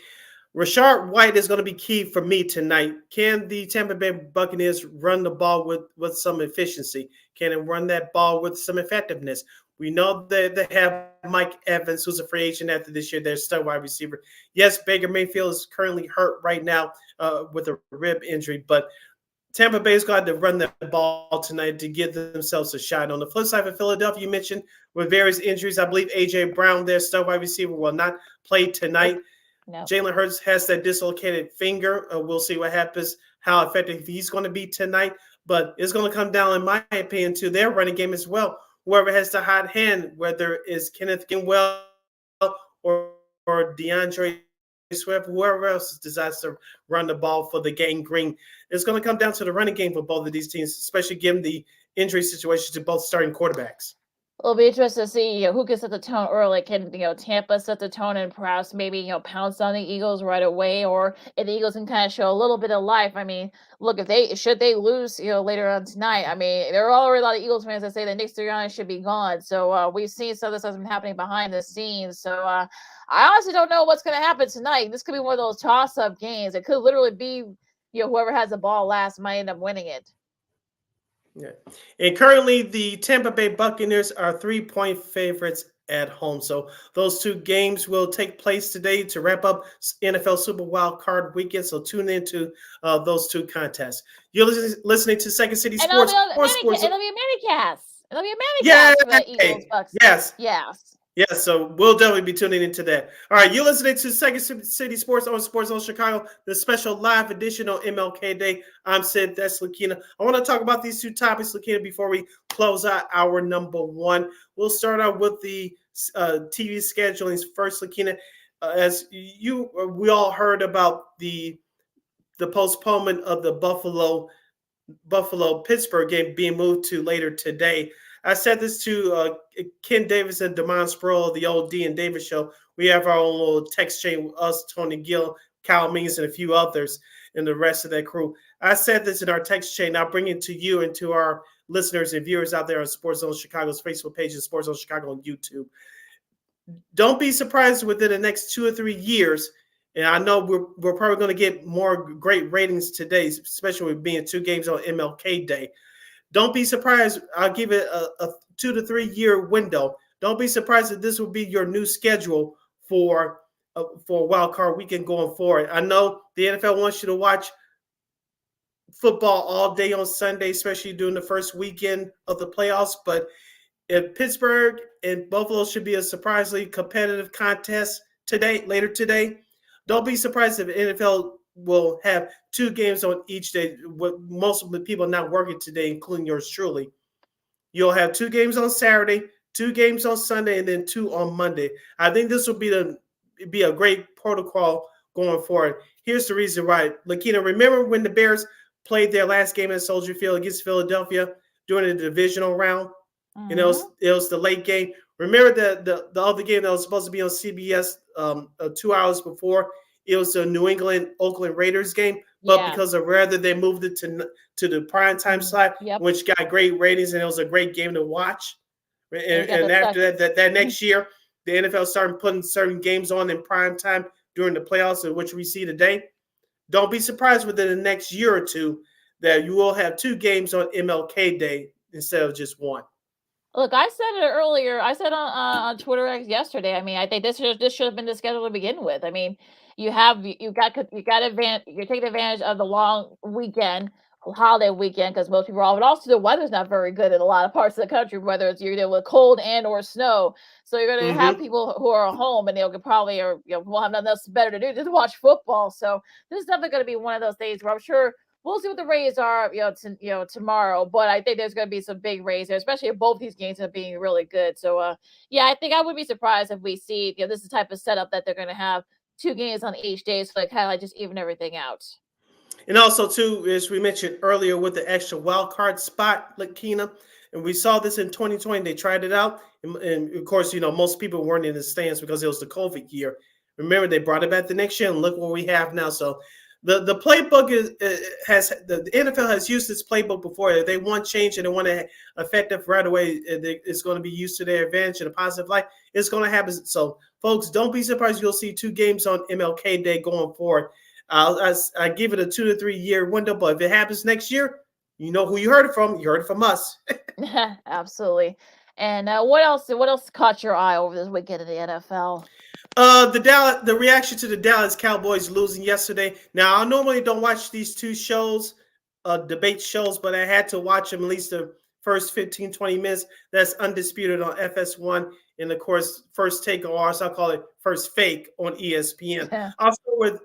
Rashard White is going to be key for me tonight. Can the Tampa Bay Buccaneers run the ball with some efficiency? Can it run that ball with some effectiveness? We know that they have Mike Evans, who's a free agent after this year. They're still wide receiver. Yes, Baker Mayfield is currently hurt right now with a rib injury, but Tampa Bay's got to run the ball tonight to give themselves a shot. On the flip side for Philadelphia, you mentioned with various injuries, I believe A.J. Brown, their star wide receiver, will not play tonight. No. Jalen Hurts has that dislocated finger. We'll see what happens, how effective he's going to be tonight. But it's going to come down, in my opinion, to their running game as well. Whoever has the hot hand, whether it's Kenneth Gainwell or DeAndre Swift, whoever else decides to run the ball for the Gang Green, it's going to come down to the running game for both of these teams, especially given the injury situation to both starting quarterbacks. It'll be interesting to see who can set the tone early. Can Tampa set the tone and perhaps maybe pounce on the Eagles right away, or if the Eagles can kind of show a little bit of life. I mean, look, if they lose later on tonight, I mean, there are already a lot of Eagles fans that say that Nick Sirianni should be gone. So we've seen some of this has been happening behind the scenes. So I honestly don't know what's going to happen tonight. This could be one of those toss-up games. It could literally be whoever has the ball last might end up winning it. Yeah. And currently the Tampa Bay Buccaneers are 3-point favorites at home. So those 2 games will take place today to wrap up NFL Super Wild Card weekend. So tune into those 2 contests. You're listening to Second City Sports. It'll be a minicast. It'll be a minicast for the Eagles Bucks. Yes. Yes, so we'll definitely be tuning into that. All right, you're listening to Second City Sports on Chicago, the special live edition on MLK Day. I'm Sid, that's Lakina. I want to talk about these 2 topics, Lakina, before we close out our number 1. We'll start out with the TV scheduling first, Lakina. As we all heard about the postponement of the Buffalo-Pittsburgh game being moved to later today. I said this to Ken Davis and Damon Sproul, the old D and Davis show. We have our own little text chain with us, Tony Gill, Kyle Means, and a few others and the rest of that crew. I said this in our text chain. I'll bring it to you and to our listeners and viewers out there on Sports Zone Chicago's Facebook page and Sports Zone Chicago on YouTube. Don't be surprised within the next 2 or 3 years. And I know we're probably going to get more great ratings today, especially with being 2 games on MLK Day. Don't be surprised. I'll give it a 2 to 3 year window. Don't be surprised that this will be your new schedule for Wild Card Weekend going forward. I know the NFL wants you to watch football all day on Sunday, especially during the first weekend of the playoffs. But if Pittsburgh and Buffalo should be a surprisingly competitive contest later today, don't be surprised if the NFL will have 2 games on each day, with most of the people not working today, including yours truly. You'll have 2 games on Saturday, 2 games on Sunday, and then 2 on Monday. I think this will be a great protocol going forward. Here's the reason why. Lakina, remember when the Bears played their last game at Soldier Field against Philadelphia during the divisional round? Mm-hmm. It was the late game. Remember the other game that was supposed to be on CBS 2 hours before? It was the New England Oakland Raiders game, but Yeah. because of weather, they moved it to the prime time slot, Yep. which got great ratings, and it was a great game to watch. And the after that next year, the NFL started putting certain games on in prime time during the playoffs, which we see today. Don't be surprised within the next year or two that you will have 2 games on MLK Day instead of just one. Look, I said it earlier. I said on Twitter X yesterday. I mean, I think this should have been the schedule to begin with. I mean, you got you're taking advantage of the long weekend, holiday weekend, because most people are off. But also, the weather's not very good in a lot of parts of the country, whether it's you're dealing with cold and or snow. So you're going to have people who are home, and they'll probably will have nothing else better to do just watch football. So this is definitely going to be one of those days where I'm sure. We'll see what the Rays are, tomorrow. But I think there's going to be some big Rays there, especially if both these games are being really good. So, yeah, I think I would be surprised if we see, this is the type of setup that they're going to have 2 games on each day, so kind of like just even everything out. And also, too, as we mentioned earlier, with the extra wild card spot, Lakina, and we saw this in 2020. They tried it out, and of course, most people weren't in the stands because it was the COVID year. Remember, they brought it back the next year, and look what we have now. So. The playbook has the NFL has used this playbook before. If they want change and they want to effective right away, it's going to be used to their advantage in a positive light. It's going to happen. So, folks, don't be surprised. You'll see 2 games on MLK Day going forward. I give it a 2 to 3 year window, but if it happens next year, you know who you heard it from. You heard it from us. Absolutely. And what else caught your eye over this weekend in the NFL? The reaction to the Dallas Cowboys losing yesterday. Now, I normally don't watch these 2 shows, debate shows, but I had to watch them at least the first 15, 20 minutes. That's Undisputed on FS1. And, of course, First Take, or as I call it, First Fake on ESPN. Yeah. Also with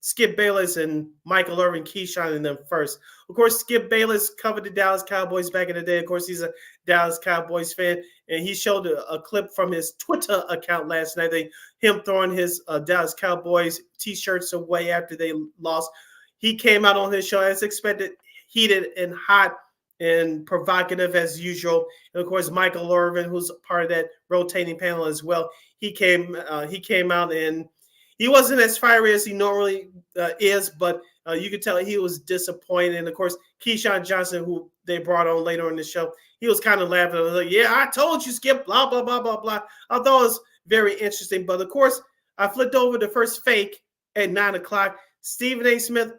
Skip Bayless and Michael Irvin, Keyshawn and them first. Of course, Skip Bayless covered the Dallas Cowboys back in the day. Of course, he's a Dallas Cowboys fan. And he showed a clip from his Twitter account last night. Him throwing his Dallas Cowboys T-shirts away after they lost. He came out on his show as expected, heated and hot and provocative as usual. And of course, Michael Irvin, who's part of that rotating panel as well, he came out and he wasn't as fiery as he normally is, but you could tell he was disappointed. And of course, Keyshawn Johnson, who they brought on later in the show, he was kind of laughing. I was like, "Yeah, I told you, Skip, blah, blah, blah, blah, blah." I thought it was very interesting. But of course, I flipped over the First Fake at 9 o'clock. Stephen A. Smith,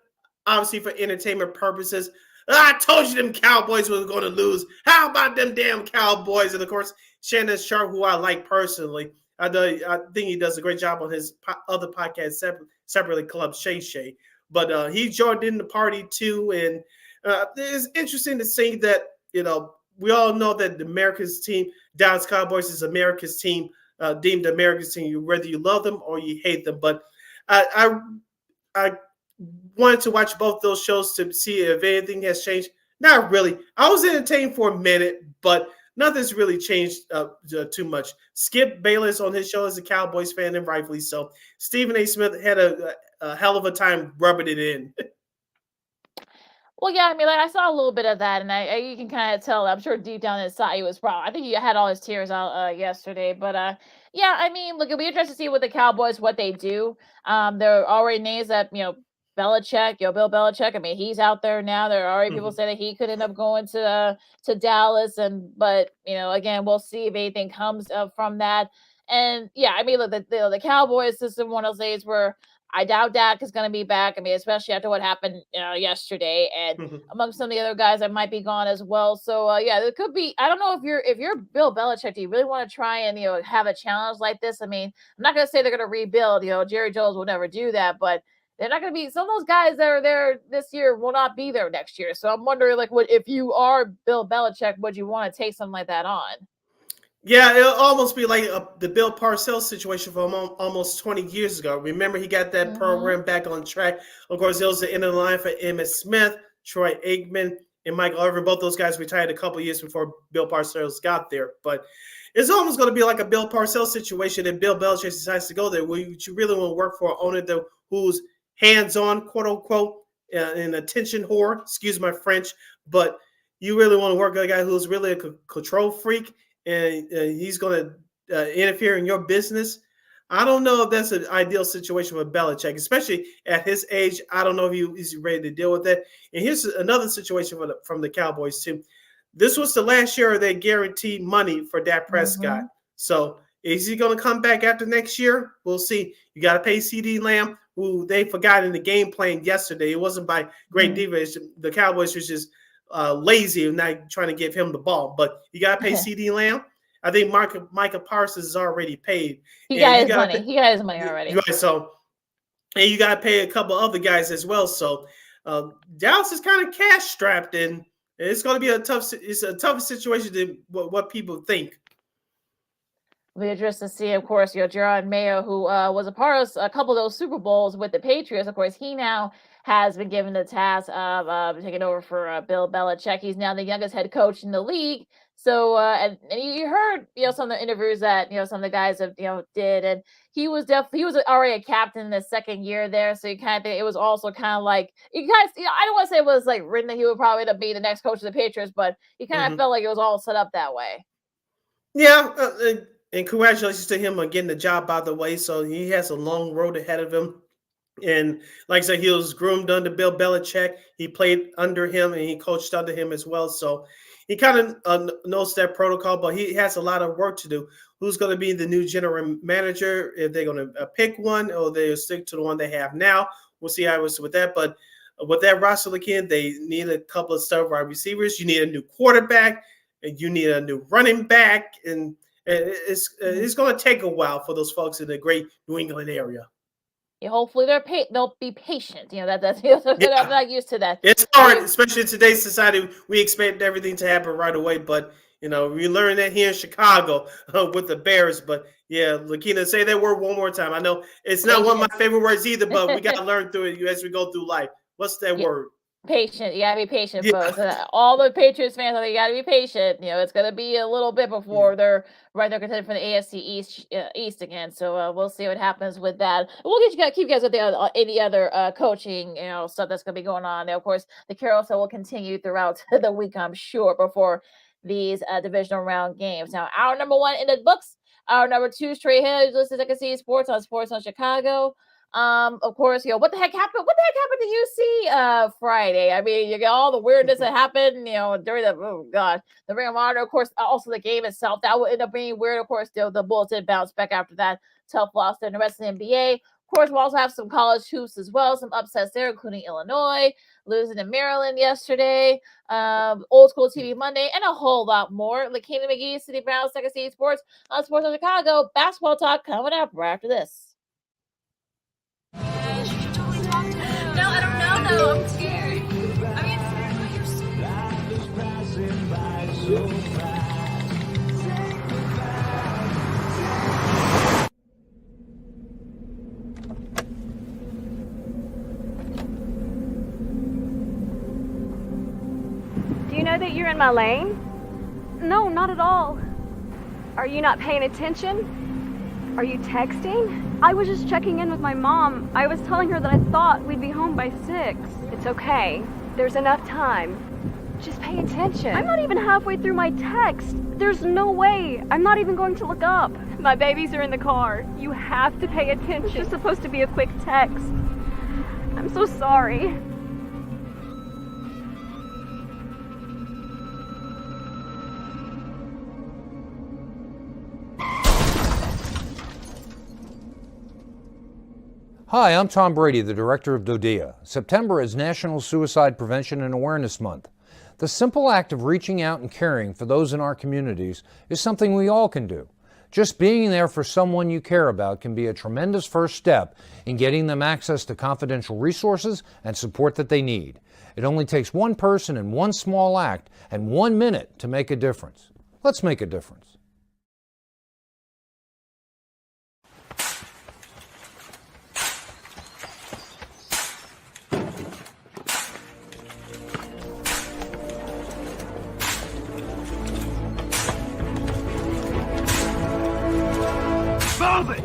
obviously for entertainment purposes, I told you them Cowboys were going to lose. How about them damn Cowboys? And of course, Shannon Sharp, who I like personally, I think he does a great job on his other podcast separately, Club Shay Shay. But he joined in the party too. And it's interesting to see that, we all know that the America's team, Dallas Cowboys, is America's team, deemed America's team, whether you love them or you hate them. But I wanted to watch both those shows to see if anything has changed. Not really. I was entertained for a minute, but nothing's really changed too much. Skip Bayless on his show is a Cowboys fan, and rightfully so. Stephen A. Smith had a hell of a time rubbing it in. Well, yeah, I mean, like I saw a little bit of that, and you can kind of tell. I'm sure deep down inside, he was proud. I think he had all his tears out yesterday. But yeah, I mean, look, it'll be interesting to see with the Cowboys what they do. There are already names that Belichick, Bill Belichick. I mean, he's out there now. There are already people say that he could end up going to Dallas, but again, we'll see if anything comes from that. And yeah, I mean, look, the Cowboys system, one of those days where I doubt Dak is going to be back. I mean, especially after what happened yesterday, and among some of the other guys that might be gone as well. So yeah, there could be. I don't know if you're Bill Belichick, do you really want to try and have a challenge like this? I mean, I'm not going to say they're going to rebuild. Jerry Jones will never do that, but they're not going to be. Some of those guys that are there this year will not be there next year. So I'm wondering, what if you are Bill Belichick, would you want to take something like that on? Yeah, it'll almost be like the Bill Parcells situation from almost 20 years ago. Remember, he got that program back on track. Of course, it was the end of the line for Emmitt Smith, Troy Aikman, and Michael Irvin. Both those guys retired a couple years before Bill Parcells got there. But it's almost going to be like a Bill Parcells situation if Bill Belichick decides to go there. Where you really want to work for an owner who's hands-on, quote-unquote, an attention whore, excuse my French, but you really want to work with a guy who's really a control freak. And he's going to interfere in your business. I don't know if that's an ideal situation with Belichick, especially at his age. I don't know if he's ready to deal with that. And here's another situation from the Cowboys, too. This was the last year of their guaranteed money for Dak Prescott. So is he going to come back after next year? We'll see. You got to pay CeeDee Lamb, who they forgot in the game plan yesterday. It wasn't by great defense. The Cowboys was just lazy and not trying to give him the ball. But you got to pay CeeDee Lamb. I think Micah Parsons is already paid. He got his money. He got his money already. Right, so, and you got to pay a couple other guys as well. So Dallas is kind of cash strapped, and it's going to be a tough situation than what people think. It'll be interesting to see, of course, Jerod Mayo, who was a part of a couple of those Super Bowls with the Patriots. Of course, he now has been given the task of taking over for Bill Belichick. He's now the youngest head coach in the league. So, and you heard, some of the interviews that, some of the guys have, did, and he was already a captain in the second year there. So you kind of think it was also kind of like, you guys, I don't want to say it was like written that he would probably end up being the next coach of the Patriots, but you kind of felt like it was all set up that way. Yeah. And congratulations to him on getting the job, by the way. So he has a long road ahead of him. And like I said, he was groomed under Bill Belichick. He played under him and he coached under him as well. So he kind of knows that protocol, but he has a lot of work to do. Who's going to be the new general manager? If they're going to pick one or they'll stick to the one they have now. We'll see how it was with that. But with that roster again, they need a couple of star wide receivers. You need a new quarterback, and you need a new running back. And it's going to take a while for those folks in the great New England area. Yeah, hopefully they'll be patient. I'm not used to that. It's hard, especially in today's society. We expect everything to happen right away, but we learn that here in Chicago with the Bears. But yeah, Lakina, say that word one more time. I know it's not one of my favorite words either, but we got to learn through it as we go through life. What's that word? Patient. You gotta be patient, folks. All the Patriots fans, you gotta be patient. It's gonna be a little bit before they're contending for the AFC East again. So we'll see what happens with that. We'll keep you guys with any other coaching, stuff that's gonna be going on. Now, of course, the carousel will continue throughout the week, I'm sure, before these divisional round games. Now, our number one in the books, our number two straight ahead. This is NCAAB Sports on Chicago. Of course, what the heck happened? What the heck happened to UC Friday? I mean, you get all the weirdness that happened, during the Ring of Honor. Of course, also the game itself that would end up being weird. Of course, the Bulls did bounce back after that tough loss in the rest of the NBA. Of course, we'll also have some college hoops as well, some upsets there, including Illinois losing to Maryland yesterday, Old School TV Monday, and a whole lot more. Lakina McGee, City Brown, Second City Sports on Sports on Chicago. Basketball talk coming up right after this. No, I don't know though. I'm scared. I mean, you're so Do you know that you're in my lane? No, not at all. Are you not paying attention? Are you texting? I was just checking in with my mom. I was telling her that I thought we'd be home by 6. It's okay. There's enough time. Just pay attention. I'm not even halfway through my text. There's no way. I'm not even going to look up. My babies are in the car. You have to pay attention. It's just supposed to be a quick text. I'm so sorry. Hi, I'm Tom Brady, the director of DODEA. September is National Suicide Prevention and Awareness Month. The simple act of reaching out and caring for those in our communities is something we all can do. Just being there for someone you care about can be a tremendous first step in getting them access to confidential resources and support that they need. It only takes one person and one small act and 1 minute to make a difference. Let's make a difference. Move it!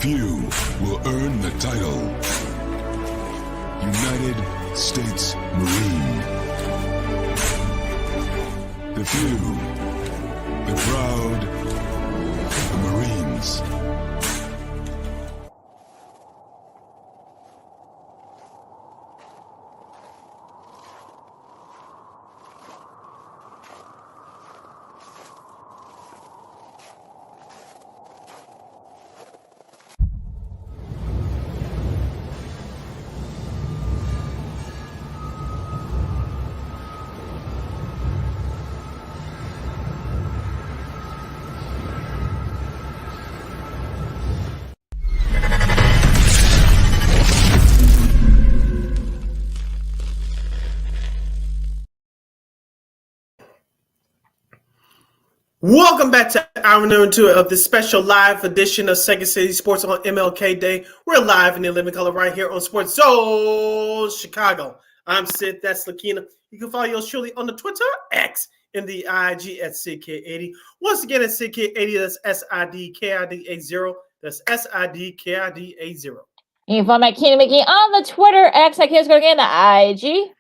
few will earn the title. United States Marine. The few, the proud, the Marines. Welcome back to hour number 2 of the special live edition of Second City Sports on MLK Day. We're live in the living color right here on Sports Zone Chicago. I'm Sid, that's Lakina. You can follow yours truly on the Twitter, X, and the IG at SidKid80. Once again, at SidKid80, that's SIDKID80. That's SIDKID80. You can follow my Keena McGee on the Twitter, X, I can't go again, the IG.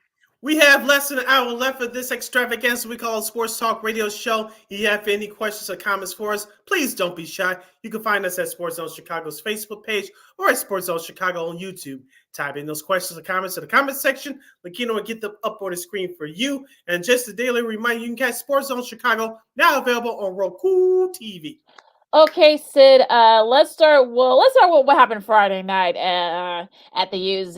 We have less than an hour left of this extravaganza we call a Sports Talk Radio Show. If you have any questions or comments for us, please don't be shy. You can find us at Sports Zone Chicago's Facebook page or at Sports Zone Chicago on YouTube. Type in those questions or comments in the comment section. Lakino will get them up on the screen for you. And just a daily reminder, you can catch Sports Zone Chicago now available on Roku TV. Okay, Sid. Let's start with what happened Friday night at the UZ.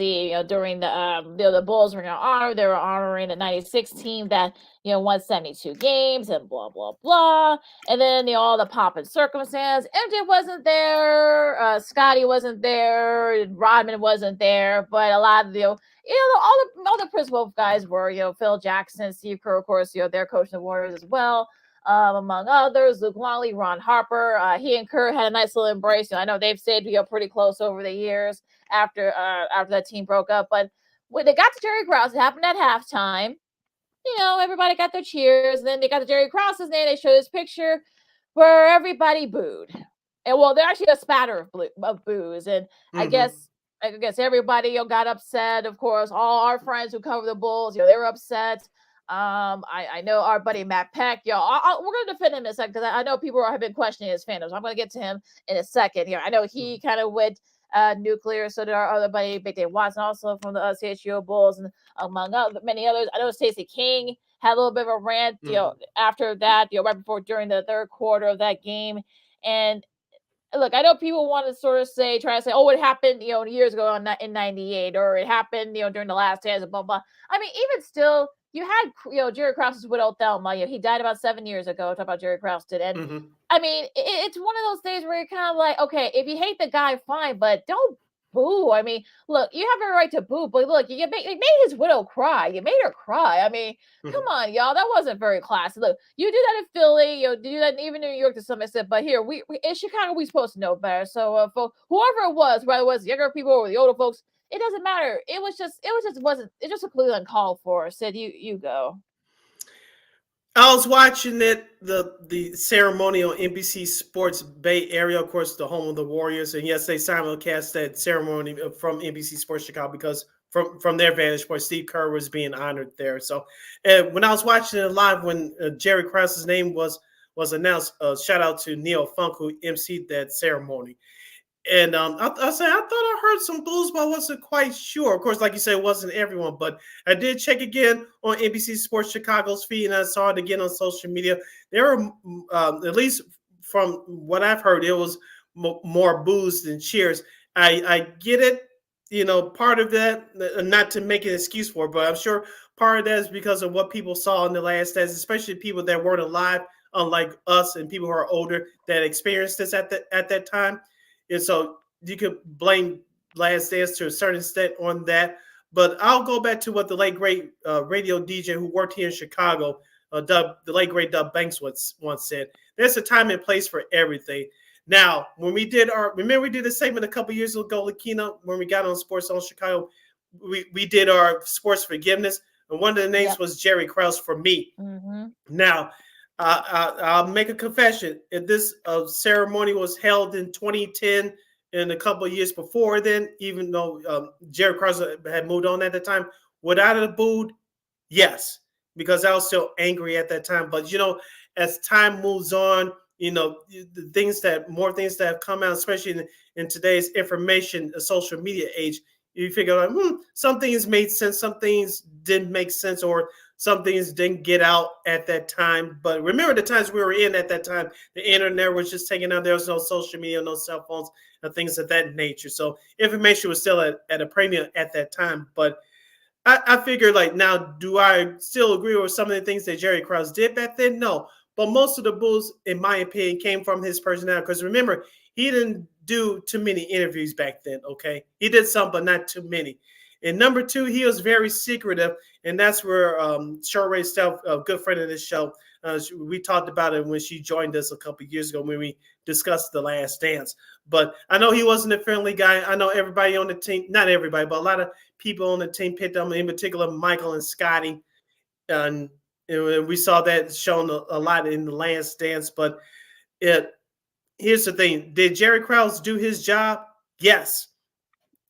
During the Bulls were they were honoring the '96 team that won 72 games and blah blah blah. And then all the pomp and circumstance. MJ wasn't there. Scotty wasn't there. Rodman wasn't there. But a lot of all the principal guys were. Phil Jackson, Steve Kerr, of course. They're coaching the Warriors as well. Among others, Luke Longley, Ron Harper. He and Kerr had a nice little embrace. I know they've stayed pretty close over the years after that team broke up. But when they got to Jerry Krause, it happened at halftime. Everybody got their cheers. And then they got to Jerry Krause's name. They showed his picture where everybody booed. And well, there actually a spatter of boos. And I guess everybody got upset. Of course, all our friends who cover the Bulls, they were upset. I know our buddy Matt Peck, we're going to defend him in a second because I know people have been questioning his fandom. So I'm going to get to him in a second here. I know he kind of went nuclear. So did our other buddy, Big Dave Watson, also from the CHGO Bulls, and among many others. I know Stacey King had a little bit of a rant, after that, right before, during the third quarter of that game. And look, I know people want to try to say, oh, it happened, years ago in '98, or it happened, during the last dance, blah, blah. I mean, even still, you had, Jerry Krause's widow, Thelma. He died about 7 years ago. Talk about Jerry Krause did. And I mean, it's one of those days where you're kind of like, okay, if you hate the guy, fine, but don't boo. I mean, look, you have a right to boo, but look, you made his widow cry. You made her cry. I mean, come on, y'all. That wasn't very classy. Look, you do that in Philly, you do that even in New York to some extent, but here, we in Chicago, we supposed to know better. So for whoever it was, whether it was younger people or the older folks, it doesn't matter. It just completely uncalled for. Said you go. I was watching the ceremony on NBC Sports Bay Area, of course, the home of the Warriors, and yes, they simulcast that ceremony from NBC Sports Chicago because from their vantage point, Steve Kerr was being honored there. So, when I was watching it live, when Jerry Krause's name was announced, shout out to Neil Funk who emceed that ceremony. And I thought I heard some blues, but I wasn't quite sure. Of course, like you said, it wasn't everyone, but I did check again on NBC Sports Chicago's feed, and I saw it again on social media. There were, at least from what I've heard, it was more boos than cheers. I get it, part of that, not to make an excuse for it, but I'm sure part of that is because of what people saw in the last dance, especially people that weren't alive, unlike us and people who are older that experienced this at that time. And so you could blame Last Dance to a certain extent on that. But I'll go back to what the late, great radio DJ who worked here in Chicago, the late, great Dub Banks once said, there's a time and place for everything. Now, when we did we did a segment a couple years ago, Lakina, when we got on Sports Zone Chicago, we did our sports forgiveness. And one of the names was Jerry Krause for me. Now, I'll make a confession. If this ceremony was held in 2010, in a couple of years before then, even though Jerry Krause had moved on at the time, would I have booed? Yes, because I was still angry at that time. But as time moves on, the more things that have come out, especially in today's information, social media age, you figure like, some things made sense, some things didn't make sense, or some things didn't get out at that time. But remember the times we were in at that time, the internet was just taking out. There was no social media, no cell phones, and things of that nature. So information was still at a premium at that time. But I figure like now, do I still agree with some of the things that Jerry Krause did back then? No. But most of the Bulls, in my opinion, came from his personality. Because remember, he didn't do too many interviews back then, okay? He did some, but not too many. And number two, he was very secretive. And that's where Short Ray Steph, a good friend of this show, we talked about it when she joined us a couple of years ago when we discussed The Last Dance. But I know he wasn't a friendly guy. I know everybody on the team, not everybody, but a lot of people on the team picked him, in particular Michael and Scotty. And we saw that shown a lot in The Last Dance. But here's the thing. Did Jerry Krause do his job? Yes.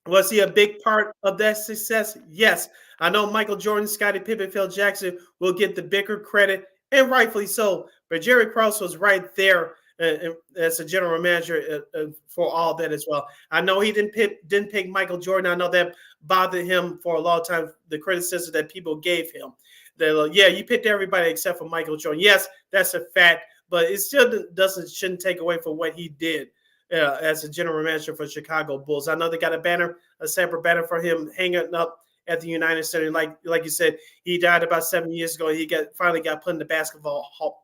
Was he a big part of that success? Yes. I know Michael Jordan, Scottie Pippen, Phil Jackson will get the bigger credit, and rightfully so. But Jerry Krause was right there as a general manager for all that as well. I know he didn't pick Michael Jordan. I know that bothered him for a long time, the criticism that people gave him. That, you picked everybody except for Michael Jordan. Yes, that's a fact, but it still shouldn't take away from what he did as a general manager for Chicago Bulls. I know they got a separate banner for him hanging up at the United Center. Like you said, he died about 7 years ago. He finally got put in the Basketball Hall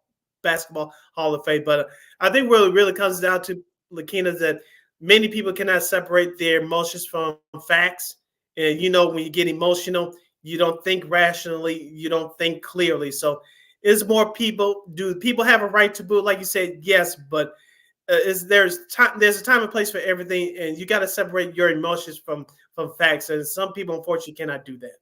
of Fame. But I think really comes down to, Lakina, that many people cannot separate their emotions from facts. And when you get emotional, you don't think rationally, you don't think clearly. So is more people, do people have a right to boo? Like you said, yes, but there's a time and place for everything, and you got to separate your emotions from facts. And some people, unfortunately, cannot do that.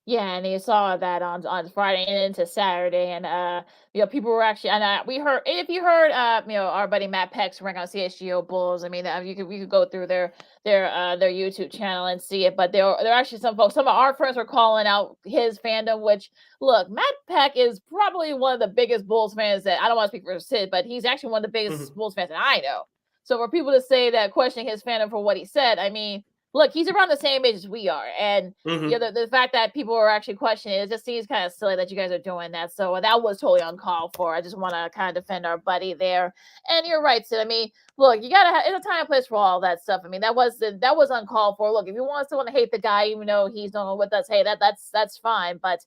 Yeah, and you saw that on Friday and into Saturday, and people were actually, and we heard, if you heard our buddy Matt Peck's rank on CHGO Bulls. I mean, we could go through their YouTube channel and see it, but there are actually some folks, some of our friends were calling out his fandom. Which, look, Matt Peck is probably one of the biggest Bulls fans that, I don't want to speak for Sid, but he's actually one of the biggest Bulls fans that I know. So for people to say that, questioning his fandom for what he said, I mean, look, he's around the same age as we are. And the fact that people are actually questioning it just seems kind of silly that you guys are doing that. So that was totally uncalled for. I just want to kind of defend our buddy there. And you're right, Sid. I mean, look, you got to have, it's a time and place for all that stuff. I mean, that was uncalled for. Look, if you want someone to hate the guy, even though he's no with us, hey, that's fine. But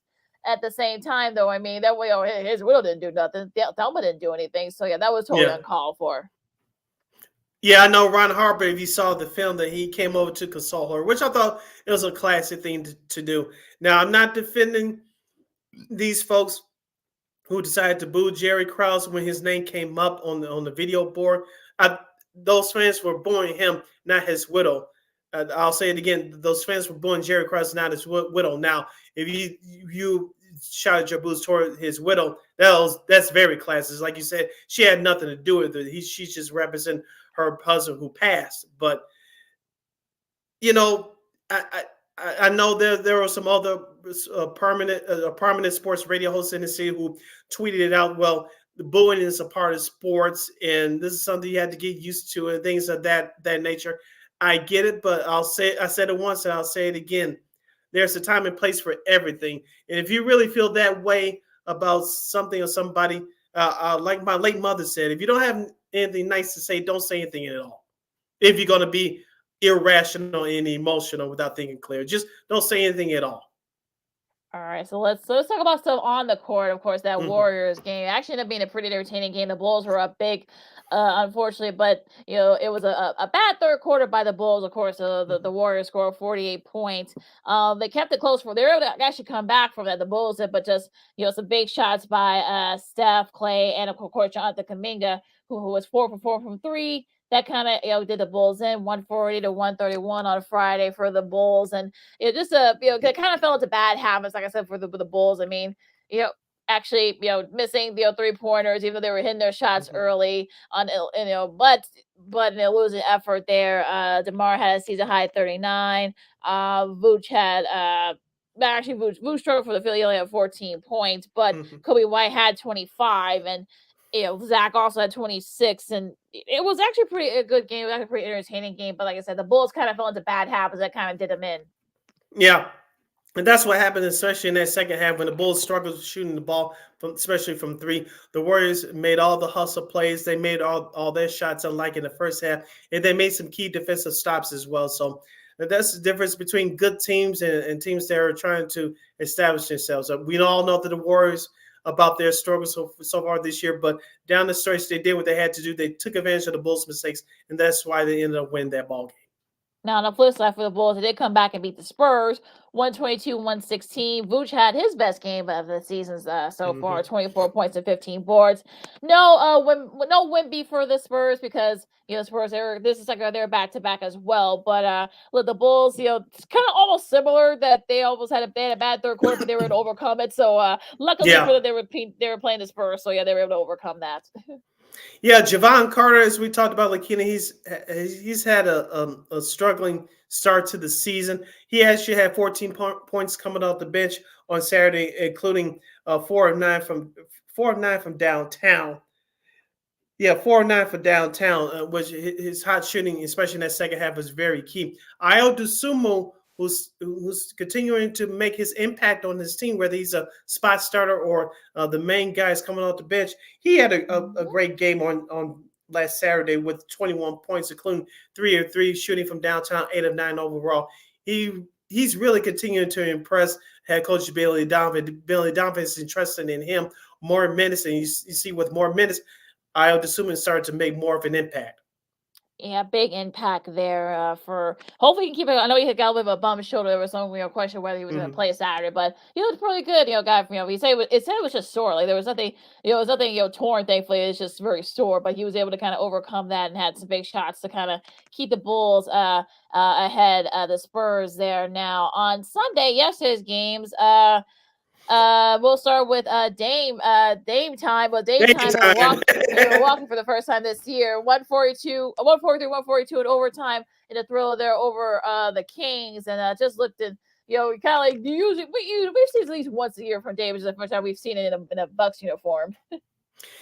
at the same time, though, I mean, that way, his widow didn't do nothing. Thelma didn't do anything. So that was totally uncalled for. Yeah, I know Ron Harper, if you saw the film, that he came over to console her, which I thought it was a classic thing to do. Now, I'm not defending these folks who decided to boo Jerry Krause when his name came up on the video board. Those fans were booing him, not his widow. I'll say it again. Those fans were booing Jerry Krause, not his widow. Now, if you shouted your boos toward his widow, that's very classist. Like you said, she had nothing to do with it. She's just representing her husband who passed. But I know there were some other prominent sports radio hosts in the city who tweeted it out. Well, the booing is a part of sports, and this is something you had to get used to, and things of that nature. I get it, but I said it once and I'll say it again. There's a time and place for everything. And if you really feel that way about something or somebody, like my late mother said, if you don't have anything nice to say, don't say anything at all. If you're going to be irrational and emotional without thinking clear, just don't say anything at all. All right, so let's talk about stuff on the court. Of course, that Warriors game actually ended up being a pretty entertaining game. The Bulls were up big, unfortunately, but it was a bad third quarter by the Bulls. Of course, the Warriors scored 48 points. They kept it close. They were able to actually come back from that. The Bulls did, but just some big shots by Steph, Clay, and of course Jonathan Kuminga, who was 4 for 4 from three. That kind of did the Bulls in 140 to 131 on Friday for the Bulls, and it just kind of fell into bad habits, like I said, for the Bulls. I mean, actually, missing the 3-pointers, even though they were hitting their shots early on, but in a losing effort there. DeMar had a season high 39. Vooch had actually Vooch struggled for the field. He only had 14 points, but Kobe White had 25, and Zach also had 26, and it was actually a good game. It was actually a pretty entertaining game. But like I said, the Bulls kind of fell into bad habits that kind of did them in. Yeah. And that's what happened, especially in that second half when the Bulls struggled shooting the ball, especially from three. The Warriors made all the hustle plays. They made all their shots, unlike in the first half. And they made some key defensive stops as well. So that's the difference between good teams and teams that are trying to establish themselves. We all know that the Warriors about their struggles so far this year, but down the stretch, they did what they had to do. They took advantage of the Bulls' mistakes, and that's why they ended up winning that ball game. Now, on the flip side for the Bulls, they did come back and beat the Spurs 122-116. Vooch had his best game of the season so far, 24 points and 15 boards. No Wemby for the Spurs because Spurs this is like they're back to back as well. But with the Bulls, it's kind of almost similar that they almost had a bad third quarter, but they were able to overcome it. So luckily for them, they were playing the Spurs, so they were able to overcome that. Yeah, Javon Carter, as we talked about, Lakina, he's had a struggling start to the season. He actually had 14 points coming off the bench on Saturday, including 4 of 9 from downtown. Yeah, 4 of 9 for downtown, which his hot shooting, especially in that second half, was very key. Ayo Dosunmu, who's continuing to make his impact on his team, whether he's a spot starter or the main guys coming off the bench. He had a great game on last Saturday with 21 points, including 3 of 3 shooting from downtown, 8 of 9 overall. He's really continuing to impress head coach Billy Donovan. Billy Donovan is interested in him more minutes, and you see with more minutes, Ayo Dosunmu started to make more of an impact. Yeah, big impact there for hopefully he can keep it. I know he got a little bit of a bum shoulder. There was some question whether he was going to play Saturday, but he looked pretty good. Guy from he said it was just sore. Like there was nothing, torn. Thankfully, it's just very sore. But he was able to kind of overcome that and had some big shots to kind of keep the Bulls ahead of the Spurs there. Now on Sunday, yesterday's games. We'll start with Dame time. Well, Dame time. They were walking for the first time this year. 143 in overtime in a thriller there over the Kings, and just looked at kind of like we've seen at least once a year from Dame. It's the first time we've seen it in a Bucks uniform.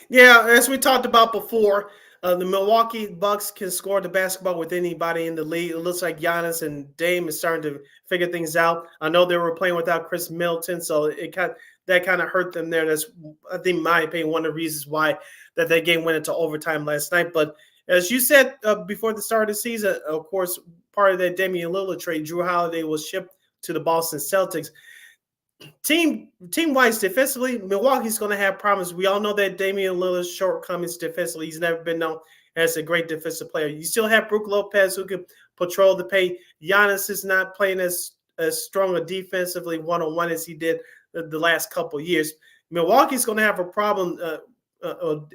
Yeah, as we talked about before, the Milwaukee Bucks can score the basketball with anybody in the league. It looks like Giannis and Dame is starting to figure things out. I know they were playing without Chris Middleton, so that kind of hurt them there. That's, I think, in my opinion, one of the reasons why that game went into overtime last night. But as you said before the start of the season, of course, part of that Damian Lillard trade, Drew Holiday was shipped to the Boston Celtics. Team-wise, defensively, Milwaukee's going to have problems. We all know that Damian Lillard's shortcomings defensively. He's never been known as a great defensive player. You still have Brook Lopez who can patrol the paint. Giannis is not playing as strong a defensively one-on-one as he did the last couple of years. Milwaukee's going to have a problem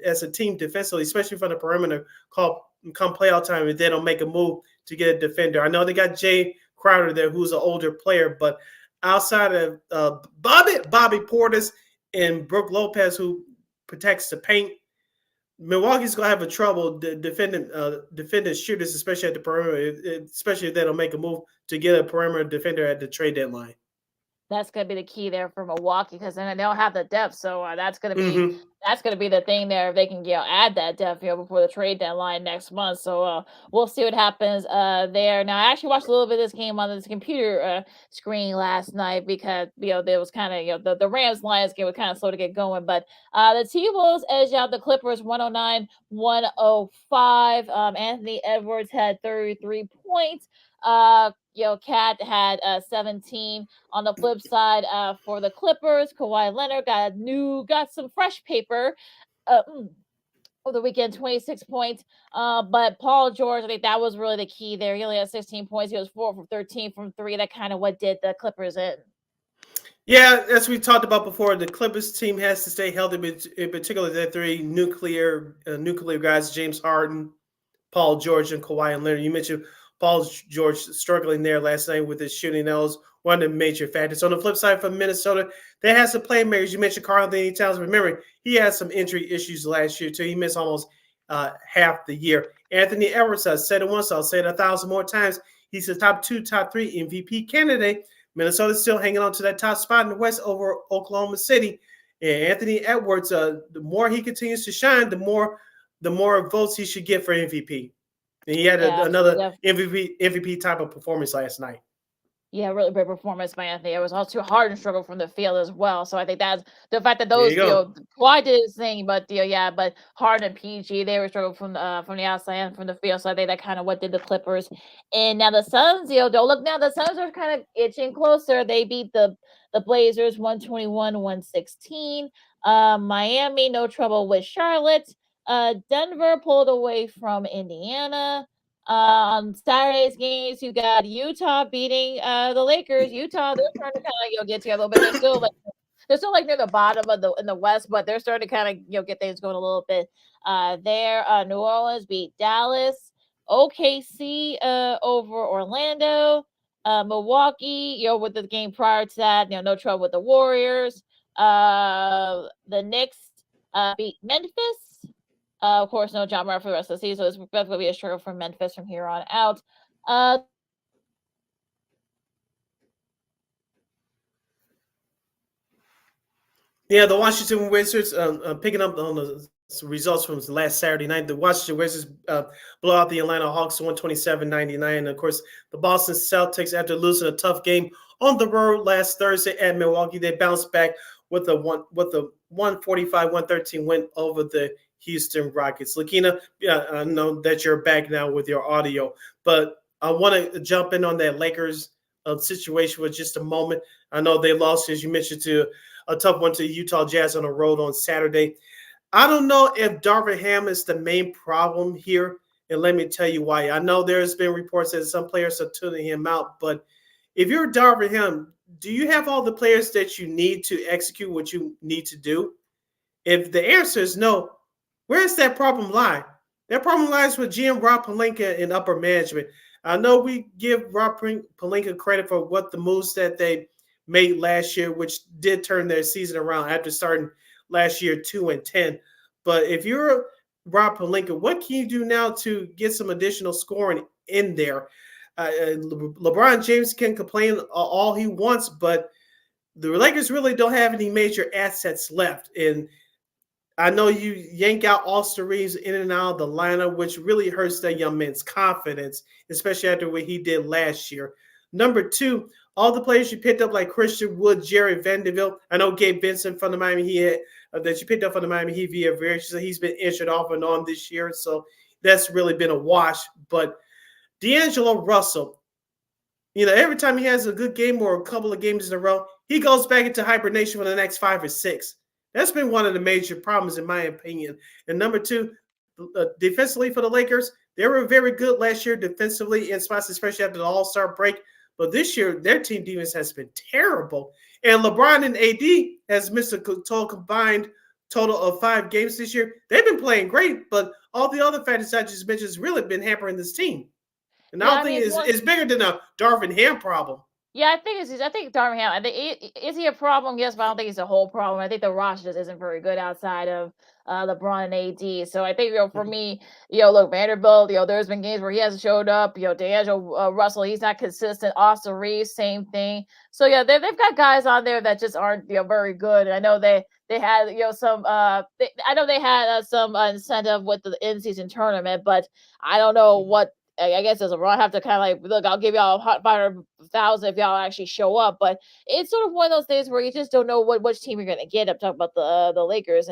as a team defensively, especially from the perimeter, come playoff time if they don't make a move to get a defender. I know they got Jay Crowder there, who's an older player, but outside of Bobby Portis and Brook Lopez, who protects the paint, Milwaukee's going to have a trouble defending shooters, especially at the perimeter, especially if they don't make a move to get a perimeter defender at the trade deadline. That's going to be the key there for Milwaukee because then they don't have the depth. So that's going to be the thing there if they can add that depth before the trade deadline next month. So we'll see what happens there. Now I actually watched a little bit of this game on this computer screen last night because there was kind of the Rams Lions game was kind of slow to get going, but the T-Wolves edged out the Clippers 109-105. Anthony Edwards had 33 points. Cat had 17. On the flip side, for the Clippers, Kawhi Leonard got some fresh paper over the weekend, 26 points. But Paul George, I think that was really the key there. He only had 16 points. He was 4 from 13 from 3. That kind of what did the Clippers in. Yeah, as we talked about before, the Clippers team has to stay healthy, in particular their 3 nuclear guys, James Harden, Paul George, and Kawhi Leonard. You mentioned Paul George struggling there last night with his shooting. That was one of the major factors. On the flip side, for Minnesota, they had some playmakers. You mentioned Karl-Anthony Towns. Remember, he had some injury issues last year, too. He missed almost half the year. Anthony Edwards, I said it once, I'll say it 1,000 more times. He's the top 2, top 3 MVP candidate. Minnesota's still hanging on to that top spot in the West over Oklahoma City. And Anthony Edwards, the more he continues to shine, the more votes he should get for MVP. And he had another MVP type of performance last night. Yeah, really great performance by Anthony. It was also hard and struggle from the field as well. So I think that's the fact that those, Kawhi did his thing, but but Harden and PG, they were struggling from the outside and from the field. So I think that kind of what did the Clippers. And now the Suns, don't look now. The Suns are kind of itching closer. They beat the Blazers 121-116. Miami, no trouble with Charlotte. Denver pulled away from Indiana. On Saturday's games, you got Utah beating the Lakers. Utah, they're trying to kind of get together a little bit. They're still like near the bottom of in the West, but they're starting to kind of get things going a little bit there. New Orleans beat Dallas. OKC over Orlando. Milwaukee, with the game prior to that, no trouble with the Warriors. The Knicks beat Memphis. Of course, no John Morant for the rest of the season, so it's going to be a struggle for Memphis from here on out. The Washington Wizards, picking up on the results from last Saturday night, the Washington Wizards blow out the Atlanta Hawks 127-99. And, of course, the Boston Celtics, after losing a tough game on the road last Thursday at Milwaukee, they bounced back with a 145-113 win over the Houston Rockets. Lakina, I know that you're back now with your audio, but I want to jump in on that Lakers situation for just a moment. I know they lost, as you mentioned, to a tough one to Utah Jazz on the road on Saturday. I don't know if Darvin Ham is the main problem here, and let me tell you why. I know there's been reports that some players are tuning him out, but if you're Darvin Ham, do you have all the players that you need to execute what you need to do? If the answer is no, where does that problem lie? That problem lies with GM Rob Pelinka and upper management. I know we give Rob Pelinka credit for what the moves that they made last year, which did turn their season around after starting last year 2-10. But if you're Rob Pelinka, what can you do now to get some additional scoring in there? LeBron James can complain all he wants, but the Lakers really don't have any major assets left. And I know you yank out Austin Reeves in and out of the lineup, which really hurts that young man's confidence, especially after what he did last year. Number two, all the players you picked up like Christian Wood, Jerry Vanderbilt. I know Gabe Vincent from the Miami Heat that you picked up from the Miami Heat via variation. So he's been injured off and on this year, so that's really been a wash. But D'Angelo Russell, every time he has a good game or a couple of games in a row, he goes back into hibernation for the next 5 or 6. That's been one of the major problems, in my opinion. And number two, defensively for the Lakers, they were very good last year defensively in spots, especially after the All-Star break. But this year, their team defense has been terrible. And LeBron and AD has missed a combined total of 5 games this year. They've been playing great, but all the other factors I just mentioned has really been hampering this team. And I don't think it's bigger than a Darvin Ham problem. Yeah, I think Darvin Ham. I think is he a problem? Yes, but I don't think he's a whole problem. I think the roster just isn't very good outside of LeBron and AD. So I think for me, look, Vanderbilt. There's been games where he hasn't showed up. D'Angelo Russell, he's not consistent. Austin Reeves, same thing. So yeah, they've got guys on there that just aren't very good. And I know they had some. I know they had some incentive with the in-season tournament, but I don't know what. I guess as a run, I have to kind of look, I'll give y'all 500,000 if y'all actually show up. But it's sort of one of those days where you just don't know which team you're going to get. I'm talking about the Lakers.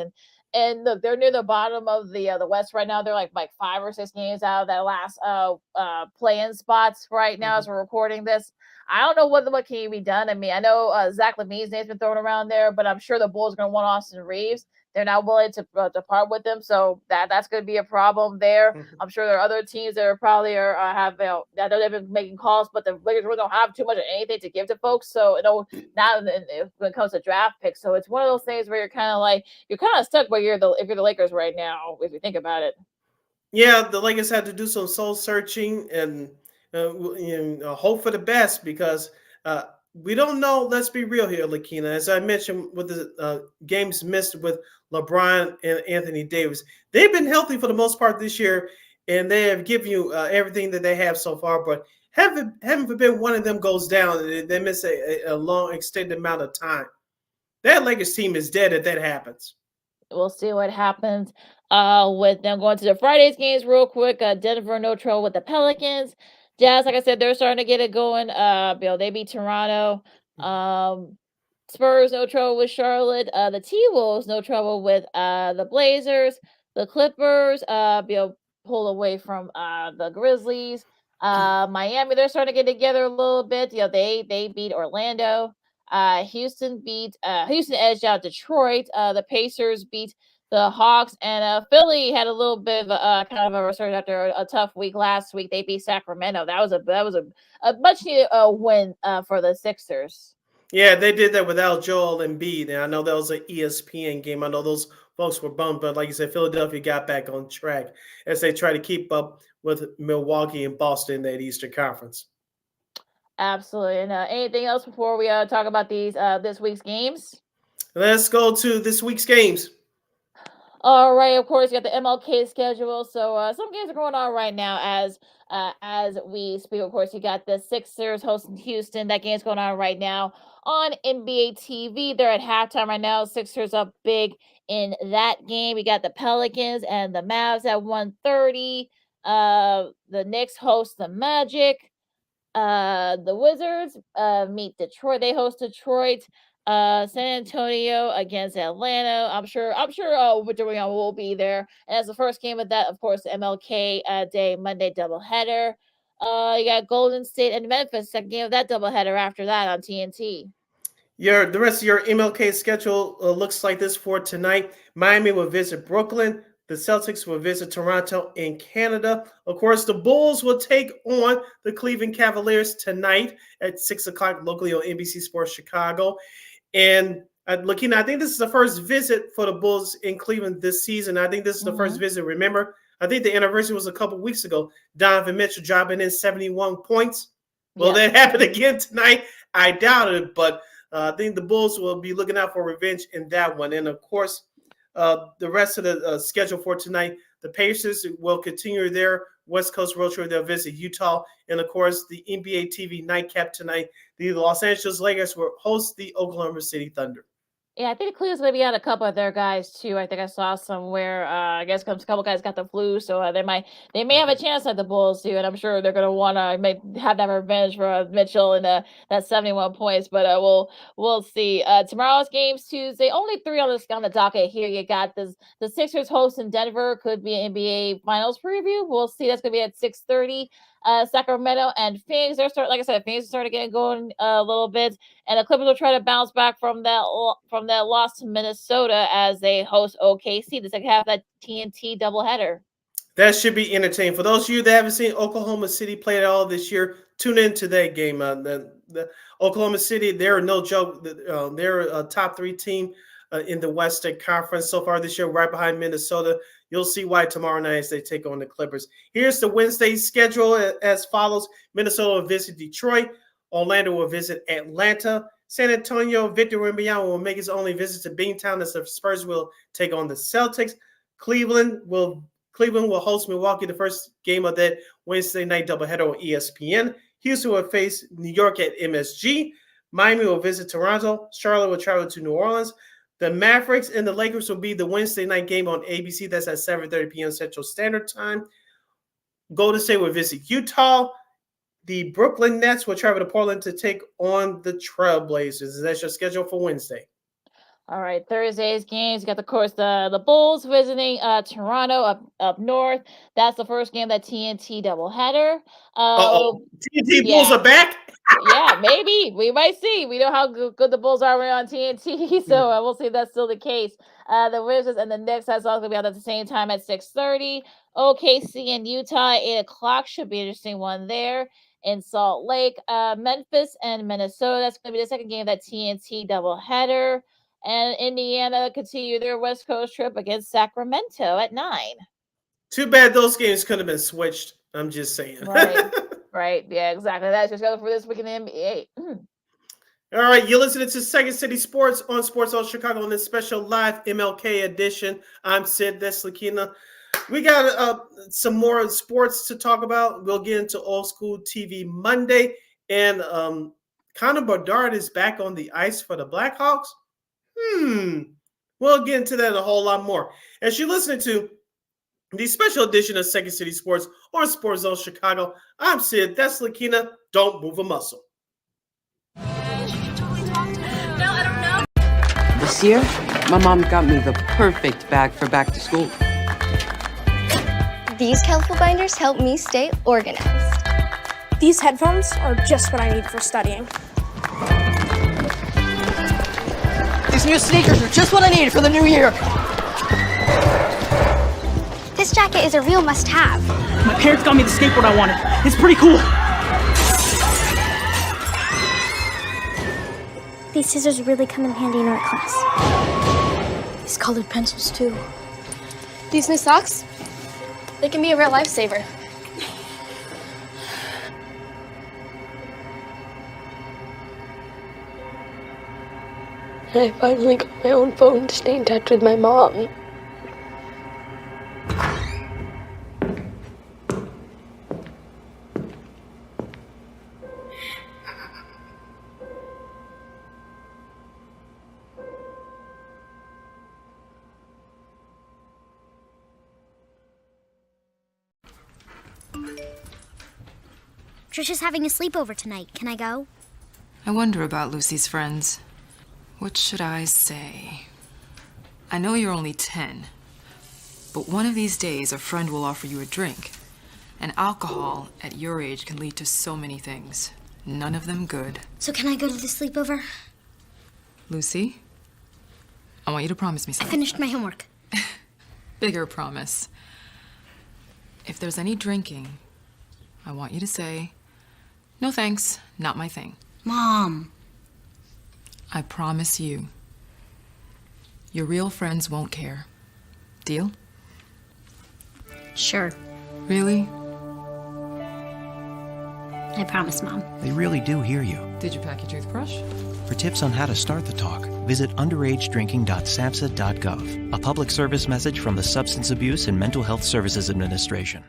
And look, they're near the bottom of the West right now. They're like 5 or 6 games out of that last play-in spots right now as we're recording this. I don't know what can be done. I mean, I know Zach LaVine's name's been thrown around there, but I'm sure the Bulls are going to want Austin Reeves. They're not willing to part with them, so that's going to be a problem there. I'm sure there are other teams that are probably have that they've been making calls, but the Lakers really don't have too much of anything to give to folks. So now when it comes to draft picks, so it's one of those things where you're kind of stuck where if you're the Lakers right now, if you think about it. Yeah, the Lakers had to do some soul searching, and hope for the best because we don't know. Let's be real here, Lakina. As I mentioned, with the games missed with LeBron and Anthony Davis, they've been healthy for the most part this year, and they have given you everything that they have so far. But heaven forbid one of them goes down and they miss a long extended amount of time. That Lakers team is dead if that happens. We'll see what happens with them going to the Fridays games real quick. Denver no trouble with the Pelicans. Jazz, like I said, they're starting to get it going. They beat Toronto. Spurs no trouble with Charlotte. The T-Wolves no trouble with the Blazers. The Clippers pull away from the Grizzlies. Miami, they're starting to get together a little bit. They beat Orlando. Houston edged out Detroit. The Pacers beat the Hawks, and Philly had a little bit of a kind of a resurgence after a tough week last week. They beat Sacramento. That was a much needed win for the Sixers. Yeah, they did that without Joel Embiid, and I know that was an ESPN game. I know those folks were bummed, but like you said, Philadelphia got back on track as they try to keep up with Milwaukee and Boston in that Eastern Conference. Absolutely. And anything else before we talk about this week's games? Let's go to this week's games. All right, of course, you got the MLK schedule. So some games are going on right now as we speak. Of course, you got the Sixers hosting Houston. That game's going on right now on NBA TV. They're at halftime right now. Sixers up big in that game. We got the Pelicans and the Mavs at 1:30. The Knicks host the Magic. The Wizards meet Detroit. They host Detroit. San Antonio against Atlanta. I'm sure Victor Leon will be there. And as the first game of that, of course, MLK Day Monday doubleheader. You got Golden State and Memphis, second game of that doubleheader after that on TNT. The rest of your MLK schedule looks like this for tonight. Miami will visit Brooklyn. The Celtics will visit Toronto in Canada. Of course, the Bulls will take on the Cleveland Cavaliers tonight at 6 o'clock locally on NBC Sports Chicago. And looking, I think this is the first visit for the Bulls in Cleveland this season. I think this is the first visit. Remember, I think the anniversary was a couple weeks ago. Donovan Mitchell dropping in 71 points. Will that happen again tonight? I doubt it, but I think the Bulls will be looking out for revenge in that one. And, of course, the rest of the schedule for tonight, the Pacers will continue their West Coast road trip. They'll visit Utah. And, of course, the NBA TV nightcap tonight, the Los Angeles Lakers will host the Oklahoma City Thunder. Yeah, I think Cleveland's going to be out a couple of their guys, too. I think I saw somewhere, I guess a couple guys got the flu, so they may have a chance at the Bulls, too, and I'm sure they're going to want to have that revenge for Mitchell and that 71 points, but we'll see. Tomorrow's games, Tuesday, only 3 on the docket here. You got the Sixers hosting Denver, could be an NBA Finals preview. We'll see. That's going to be at 6:30. Sacramento and Phoenix, like I said, Phoenix is starting to get going a little bit, and the Clippers will try to bounce back from that loss to Minnesota as they host OKC the second half of that TNT doubleheader. That should be entertaining. For those of you that haven't seen Oklahoma City play at all this year, tune into that game. The Oklahoma City, they're no joke. They're a top 3 team in the Western Conference so far this year, right behind Minnesota. You'll see why tomorrow night as they take on the Clippers. Here's the Wednesday schedule as follows. Minnesota will visit Detroit. Orlando will visit Atlanta. San Antonio, Victor Wembanyama will make his only visit to Beantown as the Spurs will take on the Celtics. Cleveland will host Milwaukee, the first game of that Wednesday night doubleheader on ESPN. Houston will face New York at MSG. Miami will visit Toronto. Charlotte will travel to New Orleans. The Mavericks and the Lakers will be the Wednesday night game on ABC. That's at 7:30 p.m. Central Standard Time. Golden State will visit Utah. The Brooklyn Nets will travel to Portland to take on the Trailblazers. That's your schedule for Wednesday. All right, Thursday's games. You got, of course, the Bulls visiting Toronto up north. That's the first game, that TNT doubleheader. TNT Bulls are back? Yeah, maybe. We might see. We know how good the Bulls are on TNT, so we'll see if that's still the case. The Wizards and the Knicks, that's all going to be out at the same time at 6:30. OKC and Utah, 8 o'clock. Should be an interesting one there. In Salt Lake, Memphis and Minnesota. That's going to be the second game of that TNT doubleheader. And Indiana continue their West Coast trip against Sacramento at 9. Too bad those games could have been switched. I'm just saying. Right. Right. Yeah, exactly. That's your show for this week in the NBA. All right, you're listening to Second City Sports on Sports Zone Chicago on this special live MLK edition. I'm Sid, that's Lakina. We got some more sports to talk about. We'll get into Old School TV Monday. And Connor Bedard is back on the ice for the Blackhawks. We'll get into that and a whole lot more. As you're listening to the special edition of Second City Sports on Sports Zone Chicago, I'm Sid, that's Lakina. Don't move a muscle. No, I don't know. This year, my mom got me the perfect bag for back to school. These colorful binders help me stay organized. These headphones are just what I need for studying. These new sneakers are just what I need for the new year. This jacket is a real must-have. My parents got me the skateboard I wanted. It's pretty cool. These scissors really come in handy in art class. These colored pencils, too. These new socks, they can be a real lifesaver. I finally got my own phone to stay in touch with my mom. Trisha's having a sleepover tonight. Can I go? I wonder about Lucy's friends. What should I say? I know you're only 10, but one of these days a friend will offer you a drink. And alcohol at your age can lead to so many things. None of them good. So can I go to the sleepover? Lucy, I want you to promise me I something. finished my homework. Bigger promise. If there's any drinking, I want you to say, "No thanks, not my thing." Mom. I promise you, your real friends won't care. Deal? Sure. Really? I promise, Mom. They really do hear you. Did you pack your toothbrush? For tips on how to start the talk, visit underagedrinking.samhsa.gov, a public service message from the Substance Abuse and Mental Health Services Administration.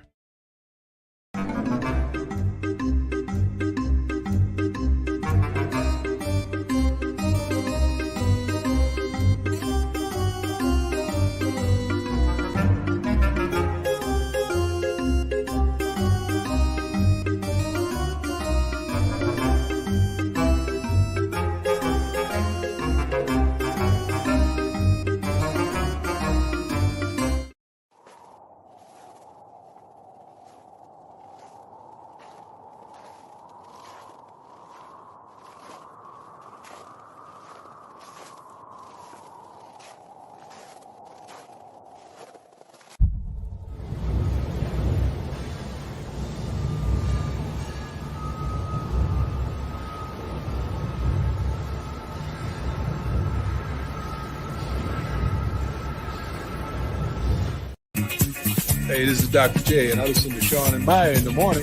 Hey, this is Dr. J, and I listen to Sean and Maya in the morning.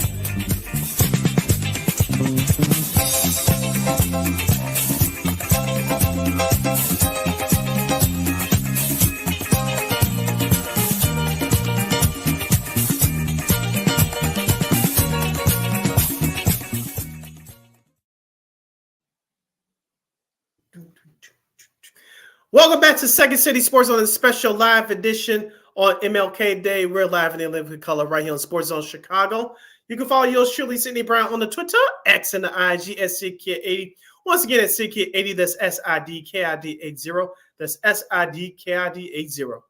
Welcome back to Second City Sports on a special live edition on MLK Day. We're live in the living color right here on Sports Zone Chicago. You can follow yours truly, Sydney Brown, on the Twitter, X, and the IG at SidKid80. Once again, at SidKid80, that's SIDKID80. That's SIDKID80.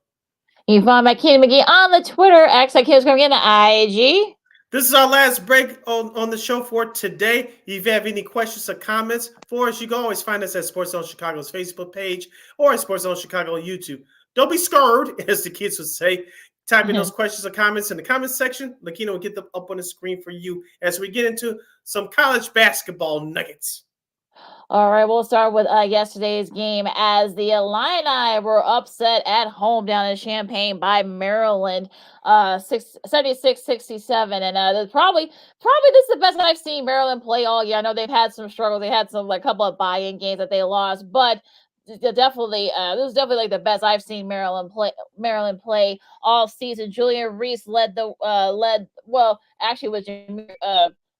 You can find my Kenny McGee on the Twitter, X, like Ken's going to get the IG. This is our last break on the show for today. If you have any questions or comments for us, you can always find us at Sports Zone Chicago's Facebook page or at Sports Zone Chicago on YouTube. Don't be scared, as the kids would say. Type in those questions or comments in the comments section. Lakina will get them up on the screen for you as we get into some college basketball nuggets. All right, we'll start with yesterday's game as the Illini were upset at home down in Champaign by Maryland, 76-67. And probably this is the best I've seen Maryland play all year. I know they've had some struggles. They had some like couple of buy-in games that they lost, but definitely this is definitely like the best I've seen Maryland play all season. Julian Reese led actually was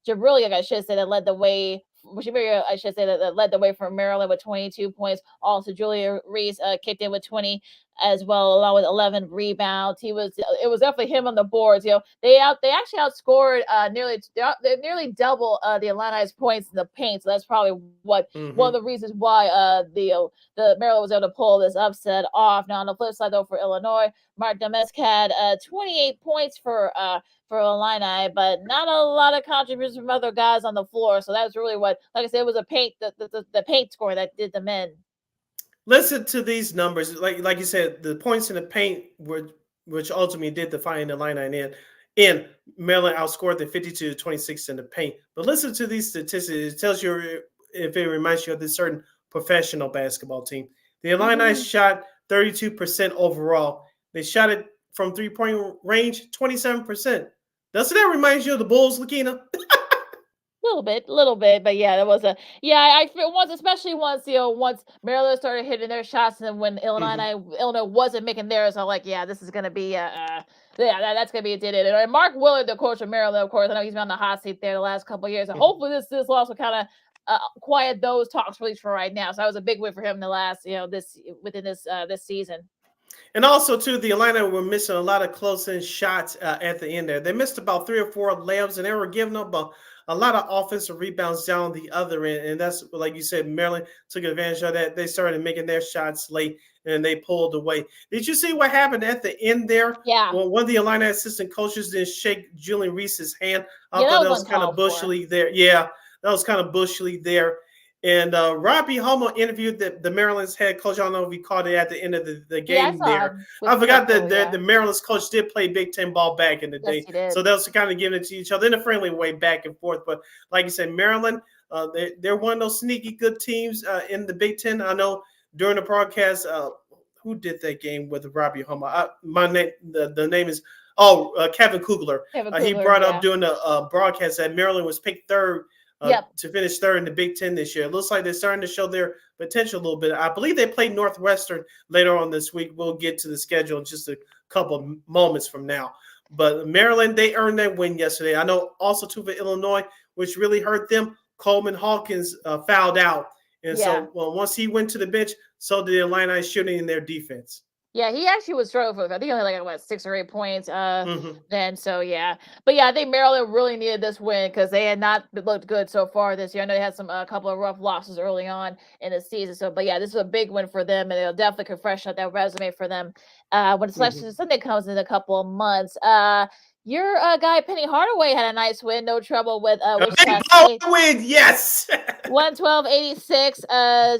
Jabrilic, I should say, that led the way. I should say that led the way for Maryland with 22 points. Also, Julia Reese kicked in with 20 as well, along with 11 rebounds. It was definitely him on the boards. They actually outscored they nearly double the Illini's points in the paint. So that's probably one of the reasons why the Maryland was able to pull this upset off. Now on the flip side, though, for Illinois, Mark Domesk had 28 points for Illini, but not a lot of contributions from other guys on the floor. So that's really what, like I said, it was the paint score that did them in. Listen to these numbers. Like you said, the points in the paint which ultimately did define the Illini in Maryland outscored the 52-26 in the paint. But listen to these statistics. It tells you if it reminds you of this certain professional basketball team. The Illini shot 32% overall. They shot it from 3-point range 27%. Doesn't that remind you of the Bulls, Lakina? Little bit, but yeah, that was I feel especially once Maryland started hitting their shots, and then when Illinois wasn't making theirs, I'm like, yeah, this is gonna be that's gonna be a did it. And Mark Willard, the coach of Maryland, of course, I know he's been on the hot seat there the last couple of years, and hopefully this loss will kind of quiet those talks, at least for right now. So that was a big win for him in the last this season. And also, too, the Illini were missing a lot of close-in shots at the end there. They missed about 3 or 4 layups, and they were giving up a lot of offensive rebounds down the other end. And that's, like you said, Maryland took advantage of that. They started making their shots late, and they pulled away. Did you see what happened at the end there? Yeah. Well, one of the Illini assistant coaches didn't shake Julian Reese's hand. I thought that was kind of bushily there. Yeah, that was kind of bushily there. And Robbie Hummel interviewed the Maryland's head coach. I don't know if he caught it at the end of the game there. I forgot that the Maryland's coach did play Big Ten ball back in the day. So that was kind of giving it to each other in a friendly way back and forth. But like you said, Maryland, they're one of those sneaky good teams in the Big Ten. I know during the broadcast, who did that game with Robbie Hummel? The name is Kevin Kugler. He brought up during the broadcast that Maryland was picked third to finish third in the Big Ten this year. It looks like they're starting to show their potential a little bit. I believe they play Northwestern later on this week. We'll get to the schedule in just a couple of moments from now. But Maryland, they earned that win yesterday. I know also, too, for Illinois, which really hurt them, Coleman Hawkins fouled out. And so once he went to the bench, so did the Illini shooting in their defense. Yeah, he actually was struggling. I think he only like 6 or 8 points. Then so but I think Maryland really needed this win because they had not looked good so far this year. I know they had a couple of rough losses early on in the season. So, this is a big win for them, and it'll definitely could freshen up that resume for them when Selection Sunday comes in a couple of months. Your guy Penny Hardaway had a nice win, no trouble with Wichita State. Win, yes. 112-86.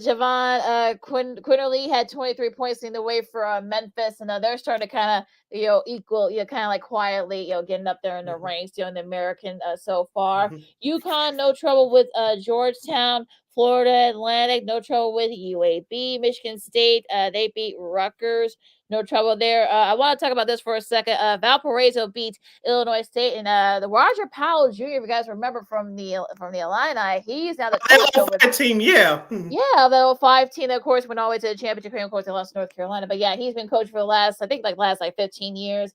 Javon Quinterly had 23 points in the way for Memphis, and they're starting to kind of equal, kind of like quietly getting up there in the ranks in the American so far. UConn, no trouble with Georgetown. Florida Atlantic, no trouble with UAB. Michigan State, they beat Rutgers. No trouble there. I want to talk about this for a second. Valparaiso beat Illinois State, and the Roger Powell Jr., if you guys remember from the Illini, he's now the coach over the team. The 05 team, of course, went all the way to the championship game. Of course, they lost to North Carolina, but he's been coach for the last 15 years.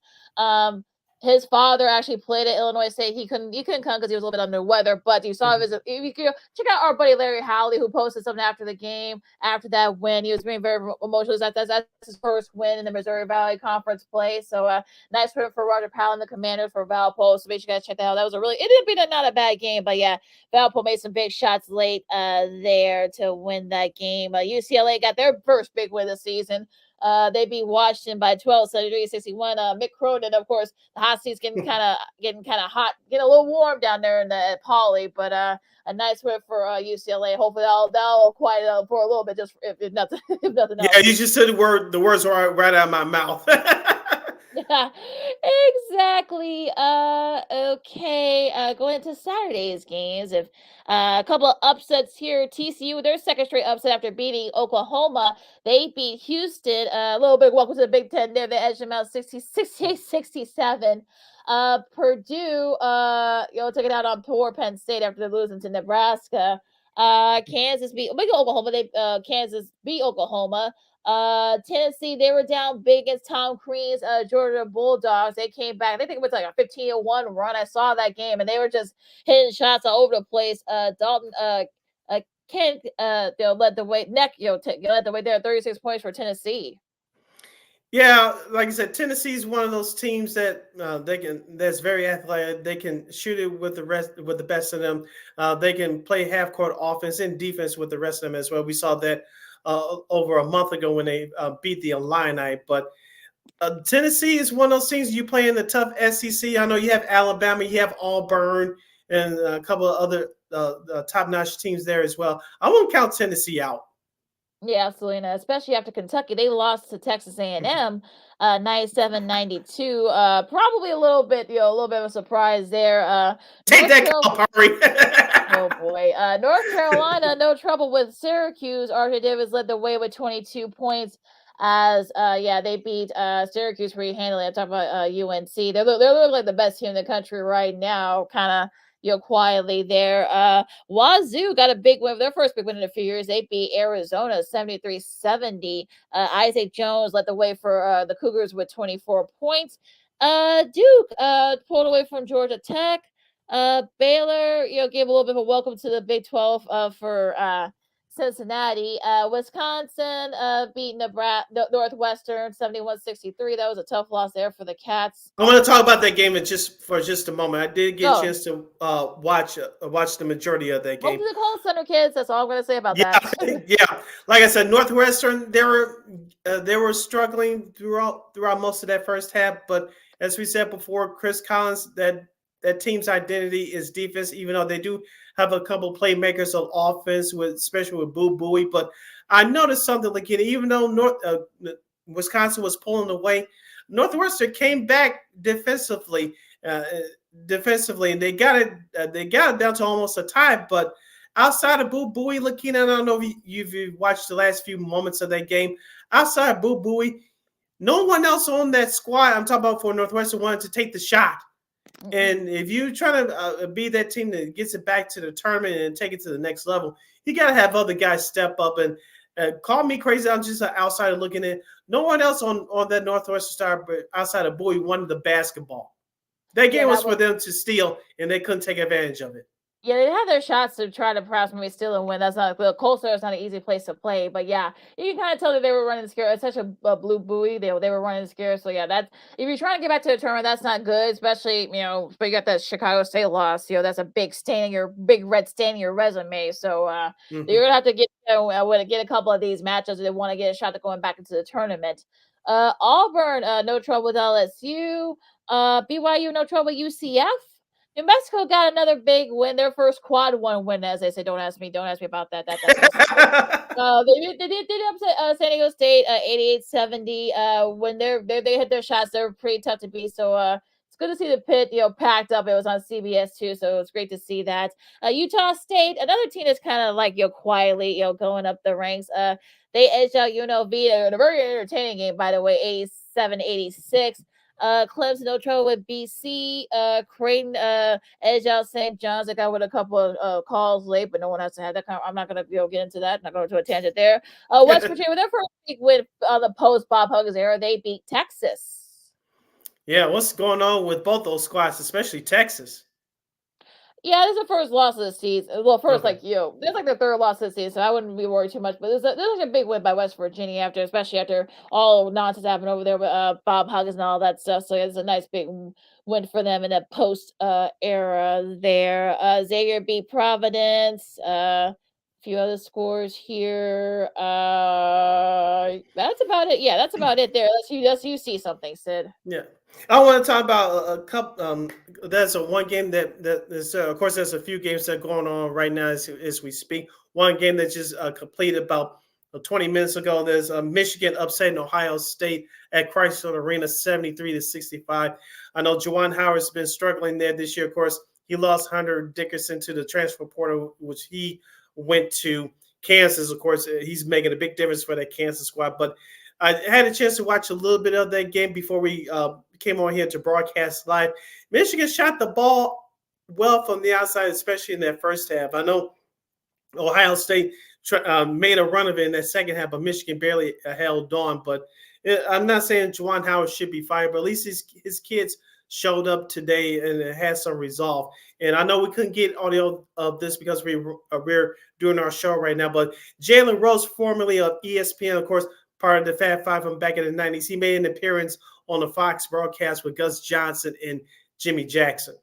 His father actually played at Illinois State. He couldn't come because he was a little bit under the weather. But you saw check out our buddy Larry Howley, who posted something after the game, after that win. He was being very emotional. That's his first win in the Missouri Valley Conference play. So nice win for Roger Powell and the Commanders for Valpo. So make sure you guys check that out. That was it didn't be not a bad game, but Valpo made some big shots late there to win that game. UCLA got their first big win this season. They beat Washington by 12, 73-61. Mick Cronin, of course, the hot seat's getting kind of hot, getting a little warm down there at Pauley, but a nice win for UCLA. Hopefully that'll quiet up for a little bit, just if nothing else. Yeah, you just said the words right out of my mouth. Yeah, exactly. Okay. Going into Saturday's games, if a couple of upsets here. TCU, their second straight upset after beating Oklahoma. They beat Houston. A little bit. Welcome to the Big Ten. There, they edged them out 67. Purdue, took it out on poor Penn State after losing to Nebraska. Kansas beat Oklahoma. Kansas beat Oklahoma. Tennessee, they were down big against Tom Crean's Georgia Bulldogs. They came back. They think it was like a 15-1 run. I saw that game, and they were just hitting shots all over the place. Dalton Ken led the way. Led the way there. 36 points for Tennessee. Yeah, like I said, Tennessee is one of those teams that that's very athletic. They can shoot it with the best of them. They can play half court offense and defense with the rest of them as well. We saw that over a month ago when they beat the Illini. But Tennessee is one of those teams you play in the tough SEC. I know you have Alabama, you have Auburn, and a couple of other top-notch teams there as well. I won't count Tennessee out. Yeah, absolutely. Especially after Kentucky, they lost to Texas A&M 97-92. Probably a little bit of a surprise there. Take that, Calipari. Oh boy. North Carolina, no trouble with Syracuse. RJ Davis led the way with 22 points as they beat Syracuse pretty handily. I'm talking about UNC. They look like the best team in the country right now, kind of quietly there. Wazoo got a big win, their first big win in a few years. They beat Arizona 73-70. Isaac Jones led the way for the Cougars with 24 points. Duke pulled away from Georgia Tech. Baylor, gave a little bit of a welcome to the Big 12 for Cincinnati. Wisconsin beat Northwestern 71-63. That was a tough loss there for the Cats. I want to talk about that game for just a moment. I did get a chance to watch the majority of that game. Welcome to the Call Center, kids. That's all I'm going to say about that. Yeah, like I said, Northwestern they were struggling throughout most of that first half, but as we said before, Chris Collins, that team's identity is defense, even though they do have a couple playmakers on offense, especially with Boo Buie. But I noticed something like even though Wisconsin was pulling away, Northwestern came back defensively, and they got it down to almost a tie. But outside of Boo Buie, I don't know if you've watched the last few moments of that game. Outside of Boo Buie, no one else on that squad, I'm talking about for Northwestern, wanted to take the shot. And if you're trying to be that team that gets it back to the tournament and take it to the next level, you got to have other guys step up. And call me crazy, I'm just an outsider looking in. No one else on that Northwestern star, but outside of Bowie, wanted the basketball. That game was for them to steal, and they couldn't take advantage of it. Yeah, they had their shots to try to perhaps maybe steal and win. That's not the Coastal is not an easy place to play, but yeah, you can kind of tell that they were running scared. It's such a blue buoy. They were running scared. So yeah, that's if you're trying to get back to the tournament, that's not good. Especially but you got that Chicago State loss. That's a big big red stain in your resume. So you're gonna have to get a couple of these matchups if they want to get a shot at going back into the tournament. Auburn, no trouble with LSU. BYU, no trouble with UCF. New Mexico got another big win, their first quad one win, as they say. Don't ask me about that. They did upset San Diego State 88-70. When they hit their shots, they were pretty tough to beat. So it's good to see the pit packed up. It was on CBS too, so it's great to see that. Utah State, another team that's kind of like quietly going up the ranks. They edged out UNLV in a very entertaining game, by the way, 87-86. Clemson, no trouble with BC. Creighton, edge out St. John's. I got with a couple of calls late, but no one has to have that. I'm not going to get into that. I'm not going to a tangent there. West Virginia, with their first week with the post Bob Huggins era, they beat Texas. Yeah, what's going on with both those squads, especially Texas? Yeah, this is the first loss of the season. Well, first, this is like the third loss of the season, so I wouldn't be worried too much. But this is a big win by West Virginia especially after all nonsense happened over there with Bob Huggins and all that stuff. So it's a nice big win for them in that post era there. Xavier beat Providence. A few other scores here. That's about it. Yeah, that's about it there. Let's you see something, Sid. Yeah. I want to talk about a couple. That's one game that is, of course, there's a few games that are going on right now as we speak. One game that just completed about 20 minutes ago. There's Michigan upsetting Ohio State at Chrysler Arena 73-65. I know Juwan Howard's been struggling there this year. Of course, he lost Hunter Dickinson to the transfer portal, which he went to Kansas. Of course, he's making a big difference for that Kansas squad. But I had a chance to watch a little bit of that game before we came on here to broadcast live. Michigan shot the ball well from the outside, especially in that first half. I know Ohio State made a run of it in that second half, but Michigan barely held on. But I'm not saying Juwan Howard should be fired, but at least his kids showed up today and it has some resolve. And I know we couldn't get audio of this because we're doing our show right now, but Jalen Rose, formerly of ESPN, of course, part of the Fab Five from back in the 90s, he made an appearance on the Fox broadcast with Gus Johnson and Jimmy Jackson.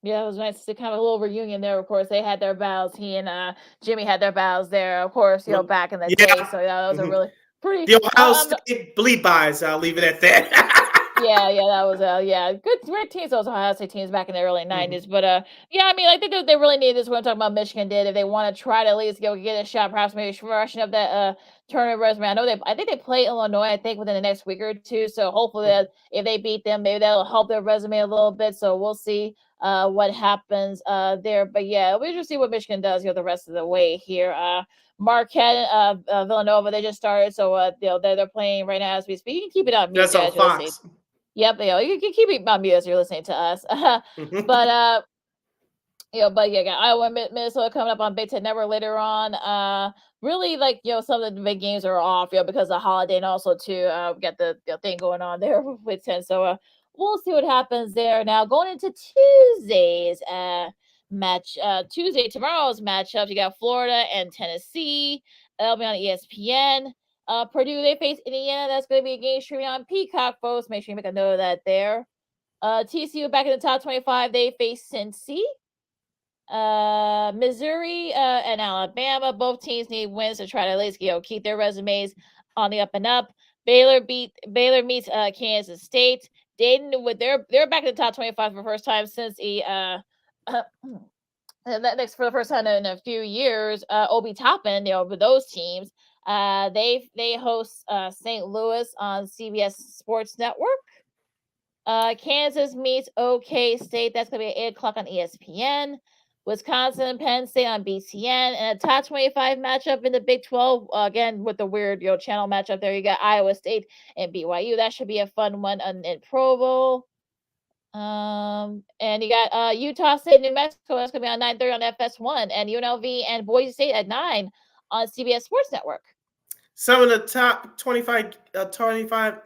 Yeah, it was nice to kind of a little reunion there. Of course, they had their bows. He and Jimmy had their bows there, of course, back in the day. So yeah, that was a really pretty. The Ohio State bleed buys. I'll leave it at that. Yeah, that was good, great teams. Those Ohio State teams back in the early '90s. But yeah, I mean, I think they really need this. What I'm talking about, Michigan did. If they want to try to at least get a shot, perhaps maybe freshen up that tournament resume. I think they play Illinois. I think within the next week or two. So hopefully, if they beat them, maybe that'll help their resume a little bit. So we'll see what happens there. But yeah, we'll just see what Michigan does the rest of the way here. Marquette, Villanova, they just started, so they're playing right now as we speak. You can keep it on mute. That's on Fox. Yep, you can keep it on mute as you're listening to us. But Iowa, Minnesota coming up on Big Ten Network later on. Really, some of the big games are off, because of the holiday, and also too, we got the thing going on there with Big Ten. So we'll see what happens there. Now going into Tuesday's tomorrow's matchups, you got Florida and Tennessee. That'll be on ESPN. Purdue, they face Indiana. That's going to be a game streaming on Peacock, folks. Make sure you make a note of that there. TCU back in the top 25. They face Cincy. Missouri and Alabama. Both teams need wins to try to at least keep their resumes on the up and up. Baylor meets Kansas State. Dayton, they're back in the top 25 for the first time since for the first time in a few years. Obi Toppin, with those teams. They host St. Louis on CBS Sports Network. Kansas meets OK State. That's going to be at 8 o'clock on ESPN. Wisconsin and Penn State on BTN. And a top 25 matchup in the Big 12. Again, with the weird channel matchup there. You got Iowa State and BYU. That should be a fun one in Provo. And you got Utah State, New Mexico. That's going to be on 9:30 on FS1. And UNLV and Boise State at 9 on CBS Sports Network. Some of the top 25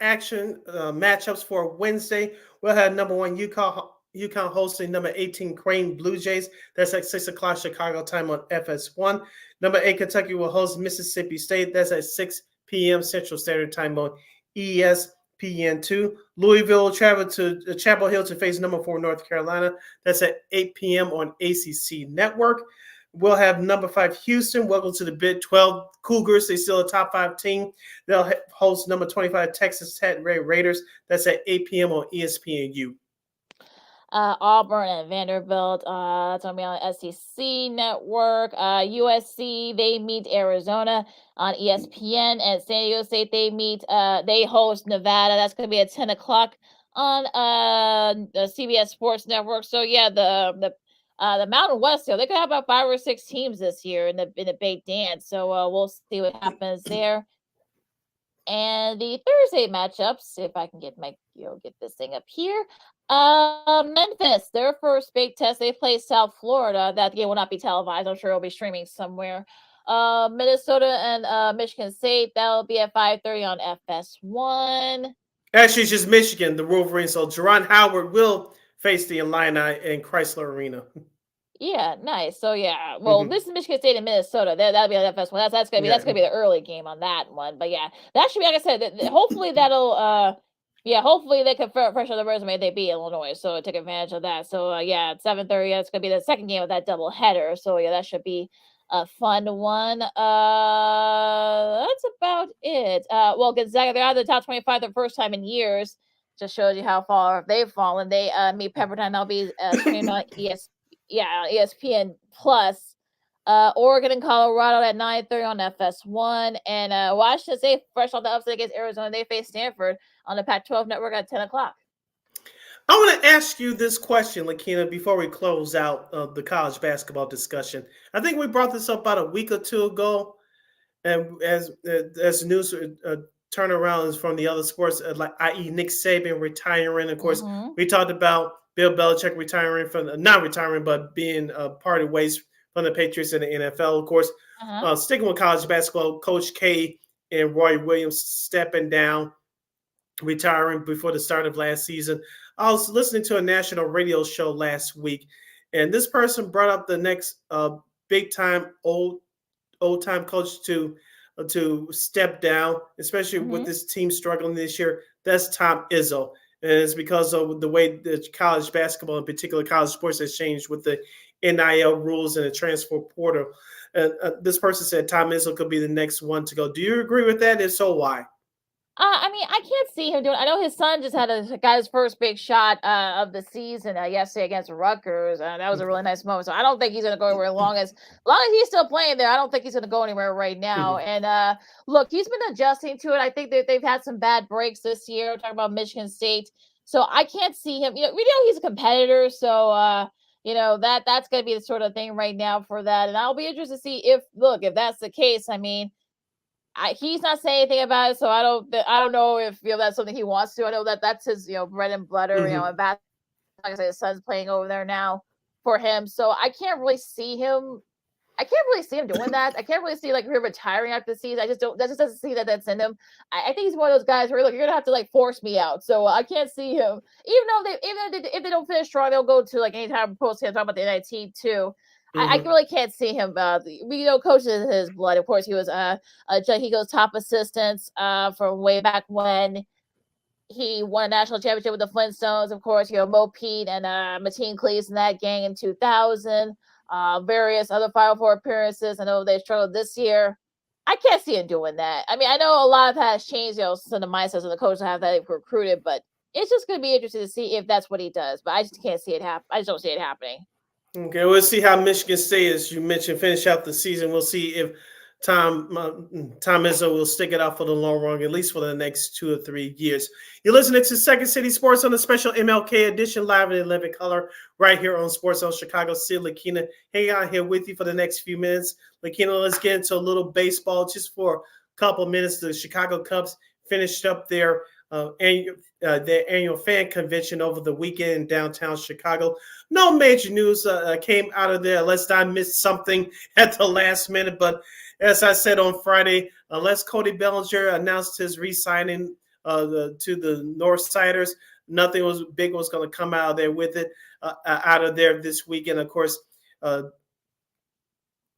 action matchups for Wednesday. We'll have number 1 UConn hosting number 18 Crane Blue Jays. That's at 6 o'clock Chicago time on FS1. Number 8 Kentucky will host Mississippi State. That's at 6 p.m. Central Standard Time on ESPN2. Louisville will travel to Chapel Hill to face number 4 North Carolina. That's at 8 p.m. on ACC Network. We'll have number 5 Houston. Welcome to the Big 12 Cougars. They're still a top 5 team. They'll host number 25 Texas Tech Raiders. That's at 8 p.m. on ESPNU. Auburn and Vanderbilt. That's going to be on SEC Network. USC, they meet Arizona on ESPN. And San Diego State, they host Nevada. That's going to be at 10 o'clock on the CBS Sports Network. So yeah, the Mountain West, they could have about 5 or 6 teams this year in the Big Dance. So we'll see what happens there. And the Thursday matchups, if I can get this thing up here. Memphis, their first big test, they play South Florida. That game will not be televised. I'm sure it'll be streaming somewhere. Minnesota and Michigan State, that'll be at 5:30 on FS1. Actually, it's just Michigan, the Wolverines. So Juwan Howard will face the Illini in Chrysler Arena. Yeah, nice. So yeah, well, this is Michigan State and Minnesota. That'll be on FS1. That's gonna be the early game on that one. But yeah, that should be, like I said. Hopefully that'll hopefully they can freshen the resume. They beat Illinois, so take advantage of that. So at 7:30, it's gonna be the second game of that double header. So yeah, that should be a fun one. That's about it. Well, Gonzaga, they're out of the top 25 the first time in years. Just shows you how far they've fallen. They meet Pepperdine. That'll be streamed on ESPN Plus Oregon and Colorado at 9:30 on FS1. And Washington State, fresh off the upset against Arizona, they face Stanford on the Pac-12 network at 10 o'clock. I want to ask you this question, Lakina, before we close out the college basketball discussion. I think we brought this up about a week or two ago, and as news turnaround is from the other sports, like i.e. Nick Saban retiring. Of course, we talked about Bill Belichick retiring not retiring, but being parted ways from the Patriots and the NFL. Of course, sticking with college basketball, Coach K and Roy Williams stepping down, retiring before the start of last season. I was listening to a national radio show last week, and this person brought up the next big time old time coach to step down, especially with this team struggling this year. That's Tom Izzo, and it's because of the way the college basketball, in particular college sports, has changed with the NIL rules and the transfer portal. This person said Tom Izzo could be the next one to go. Do you agree with that? If so, why? I mean, I can't see him doing. I know his son just got his first big shot of the season yesterday against Rutgers. That was a really nice moment. So I don't think he's going to go anywhere as long as he's still playing there. I don't think he's going to go anywhere right now. And look, he's been adjusting to it. I think that they've had some bad breaks this year. We're talking about Michigan State, so I can't see him. We know he's a competitor, so that's going to be the sort of thing right now for that. And I'll be interested to see if that's the case. I mean, he's not saying anything about it, so I don't know if that's something he wants to. I know that's his bread and butter. And like I said, his son's playing over there now for him, so I can't really see him. I can't really see him doing that. I can't really see him retiring after the season. I just don't. That just doesn't see that's in him. I think he's one of those guys where you're gonna have to force me out. So I can't see him. Even if they don't finish strong, they'll go to any type of post game. Talk about the NIT too. I really can't see him. Coach is his blood. Of course, he was he goes top assistants from way back when he won a national championship with the Flintstones. Of course, Mo Pete and Mateen Cleaves in that gang in 2000. Various other Final Four appearances. I know they struggled this year. I can't see him doing that. I mean, I know a lot of that has changed, since the mindsets of the coaches have that they've recruited, but it's just going to be interesting to see if that's what he does. But I just can't see it happen. I just don't see it happening. Okay, we'll see how Michigan State, as you mentioned, finish out the season. We'll see if Tom Izzo will stick it out for the long run, at least for the next 2 or 3 years. You're listening to Second City Sports on the special MLK edition, live in 11 color, right here on Sports Zone Chicago. Sid Lakina hanging out here with you for the next few minutes. Lakina, let's get into a little baseball just for a couple minutes. The Chicago Cubs finished up their annual fan convention over the weekend in downtown Chicago. No major news came out of there unless I missed something at the last minute. But as I said on Friday, unless Cody Bellinger announced his re-signing to the Northsiders, nothing was going to come out of there with it out of there this weekend. Of course,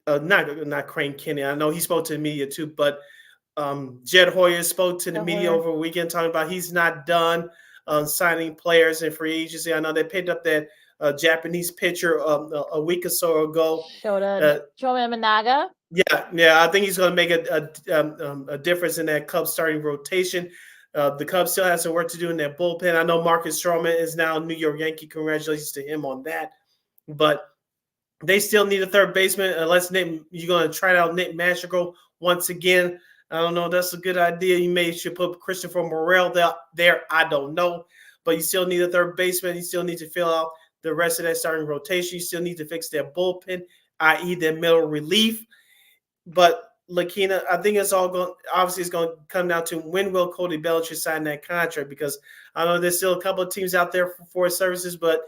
not Crane Kenny. I know he spoke to the media too, but Jed Hoyer spoke to the media over the weekend talking about he's not done signing players in free agency. I know they picked up that Japanese pitcher a week or so ago. Shoda Managa. Yeah. I think he's going to make a difference in that Cubs starting rotation. The Cubs still have some work to do in their bullpen. I know Marcus Stroman is now a New York Yankee. Congratulations to him on that. But they still need a third baseman unless you're going to try out Nick Madrigal once again. I don't know. That's a good idea. You should put Christopher Morel there. I don't know. But you still need a third baseman. You still need to fill out the rest of that starting rotation. You still need to fix their bullpen, i.e. their middle relief. But Lakina, I think it's going to come down to when will Cody Bellinger sign that contract, because I know there's still a couple of teams out there for services, but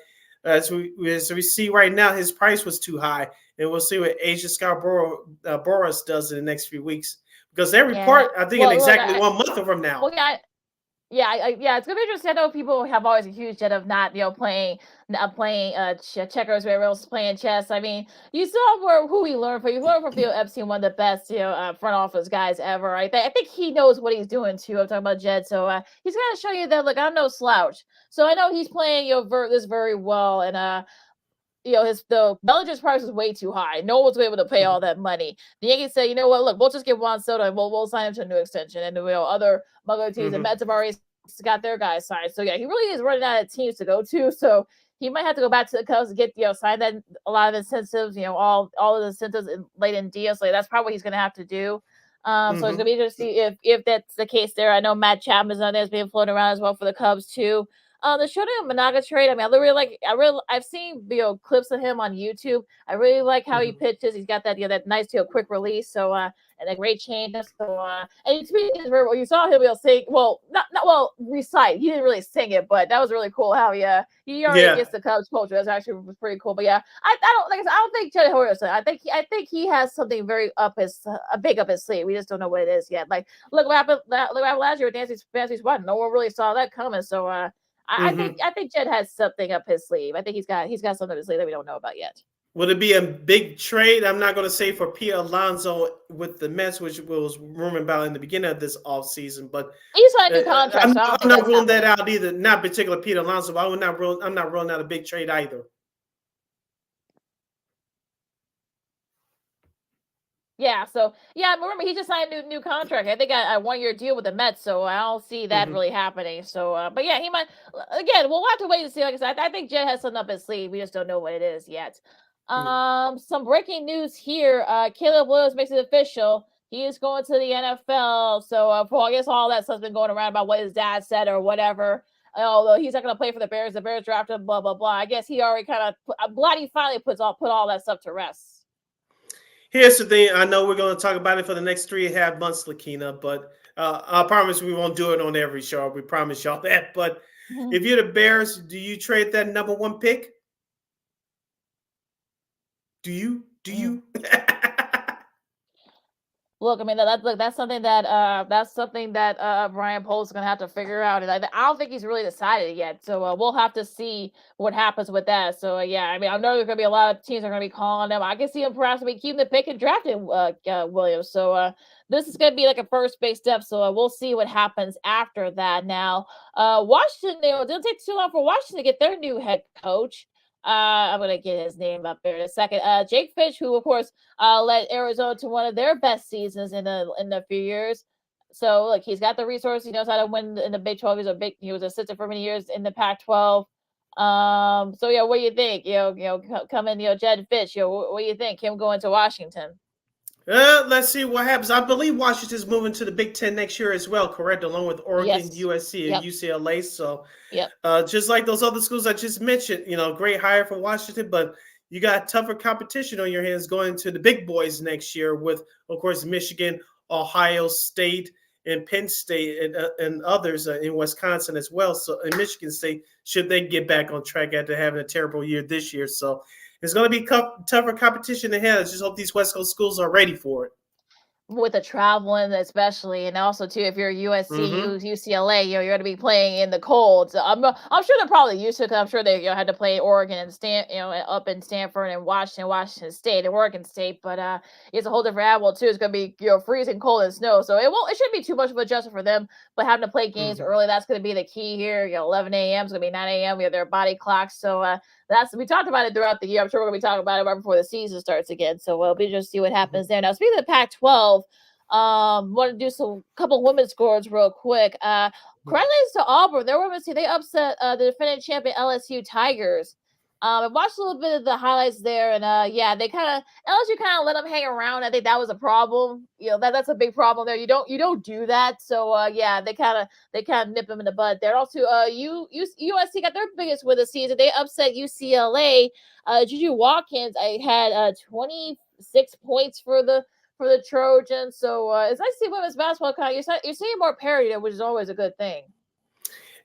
as we see right now, his price was too high. And we'll see what Asia Scarborough Boras does in the next few weeks. Because they report, I think, in exactly 1 month from now. Well, it's gonna be interesting. I know people have always a huge jet of not playing checkers, where else playing chess. I mean, you saw who he learned from. You learned from Phil Epstein, one of the best front office guys ever. Right? I think he knows what he's doing too. I'm talking about Jed, so he's gonna show you that. Look, I'm no slouch. So I know he's playing this very well, and the Bellinger's price is way too high. No one's able to pay all that money. The Yankees say, you know what? Look, we'll just get Juan Soto and we'll sign him to a new extension. And other teams, the Mets have already got their guys signed. So yeah, he really is running out of teams to go to. So he might have to go back to the Cubs to get sign that a lot of incentives, all of the incentives late in deals. So that's probably what he's going to have to do. So it's gonna be interesting to see if that's the case there. I know Matt Chapman's on there, is being floated around as well for the Cubs too. The Shota Monaga trade. I mean, I've seen clips of him on YouTube. I really like how he pitches. He's got that that nice quick release. So and a great change. So and to me, you saw him sing. Well, not recite. He didn't really sing it, but that was really cool. How he already gets the Cubs culture. That's actually pretty cool. But yeah, I don't think Jed Hoyer. I think he has something very big up his sleeve. We just don't know what it is yet. Like look what happened last year with Fantasy Squad. No one really saw that coming. So I think Jed has something up his sleeve. I think he's got something up his sleeve that we don't know about yet. Would it be a big trade? I'm not going to say for Pete Alonso with the Mets, which was rumored about in the beginning of this offseason, but he signed a new contract. I'm not ruling that out either. Not particular Pete Alonso, but I'm not ruling out a big trade either. Yeah, so remember he just signed a new contract. I think a 1-year deal with the Mets, so I don't see that really happening. So, but yeah, he might. Again, we'll have to wait and see. Like I said, I think Jed has something up his sleeve. We just don't know what it is yet. Some breaking news here. Caleb Williams makes it official. He is going to the NFL. So, for I guess all that stuff's been going around about what his dad said or whatever. Although he's not going to play for the Bears drafted him, blah blah blah. I guess he already I'm glad he finally put all that stuff to rest. Here's the thing. I know we're going to talk about it for the next 3.5 months, Lakina, but I promise we won't do it on every show. We promise y'all that. But if you're the Bears, do you trade that number 1 pick? Do you? Look, I mean that's something that Brian Poles is gonna have to figure out, and I don't think he's really decided yet. So we'll have to see what happens with that. So yeah, I mean I know there's gonna be a lot of teams that are gonna be calling him. I can see him perhaps keeping the pick and drafting Williams. So this is gonna be like a first base step. So we'll see what happens after that. Now Washington, it didn't take too long for Washington to get their new head coach. I'm gonna get his name up there in a second. Jake Fish, who of course led Arizona to one of their best seasons in a few years. So look, he's got the resources. He knows how to win in the Big 12. He was assistant for many years in the Pac-12. So yeah, what do you think? Coming, Jed Fish. What do you think? Him going to Washington? Let's see what happens. I believe Washington's moving to the Big Ten next year as well, correct? Along with Oregon, USC, and UCLA. So, just like those other schools I just mentioned, great hire for Washington, but you got tougher competition on your hands going to the big boys next year with, of course, Michigan, Ohio State, and Penn State, and others in Wisconsin as well. So, in Michigan State, should they get back on track after having a terrible year this year? So, it's going to be tougher competition ahead. I just hope these West Coast schools are ready for it. With the traveling, especially, and also too, if you're USC, UCLA, you're going to be playing in the cold. So I'm sure they're probably used to it because I'm sure they had to play Oregon and up in Stanford and Washington State and Oregon State. But it's a whole different animal too. It's going to be freezing cold and snow, so it shouldn't be too much of an adjustment for them. But having to play games early, that's going to be the key here. 11 a.m. is going to be 9 a.m. We have their body clocks, so we talked about it throughout the year. I'm sure we're going to be talking about it right before the season starts again. So we'll be just see what happens there. Now, speaking of the Pac-12, want to do couple women's scores real quick. Congratulations to Auburn. Their women's team, they upset the defending champion LSU Tigers. I watched a little bit of the highlights there, and they LSU kind of let them hang around. I think that was a problem. That's a big problem there. You don't do that. So they kind of nip them in the bud there. Also, USC got their biggest win of the season. They upset UCLA. Juju Watkins, I had 26 points for the Trojans. So it's nice to see women's basketball you're seeing more parity, which is always a good thing.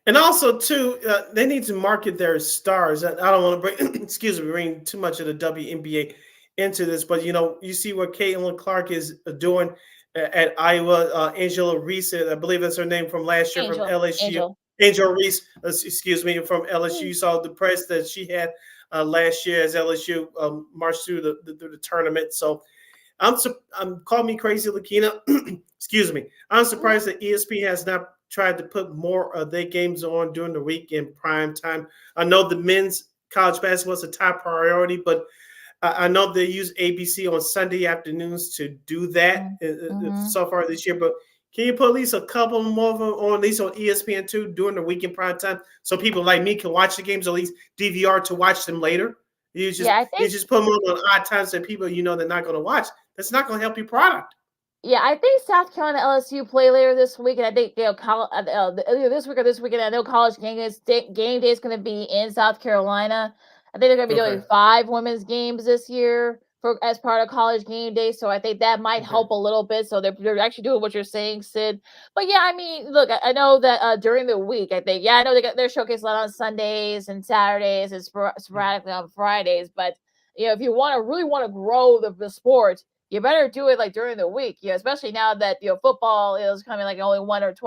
And also, too, they need to market their stars. I don't want to bring too much of the WNBA into this, but, you see what Caitlin Clark is doing at Iowa. Angela Reese, I believe that's her name from last year from LSU. Angel Reese, from LSU. You saw the press that she had last year as LSU marched through the tournament. So call me crazy, Lakina. Excuse me. I'm surprised that ESPN has not tried to put more of their games on during the week in prime time. I know the men's college basketball is a top priority, but I know they use ABC on Sunday afternoons to do that so far this year. But Can you put at least a couple more of them on at least on ESPN2 during the weekend prime time so people like me can watch the games, or at least DVR to watch them later? You just put them on odd times that people they're not going to watch. That's not going to help your product. Yeah, I think South Carolina LSU play later this week, and I think either this week or this weekend. I know college game day is going to be in South Carolina. I think they're going to be doing 5 women's games this year as part of college game day. So I think that might help a little bit. So they're actually doing what you're saying, Sid. But yeah, I mean, look, I know that during the week, I think I know they got their showcase a lot on Sundays and Saturdays and sporadically on Fridays. But if you really want to grow the sport, you better do it like during the week, especially now that football is coming like only one or 2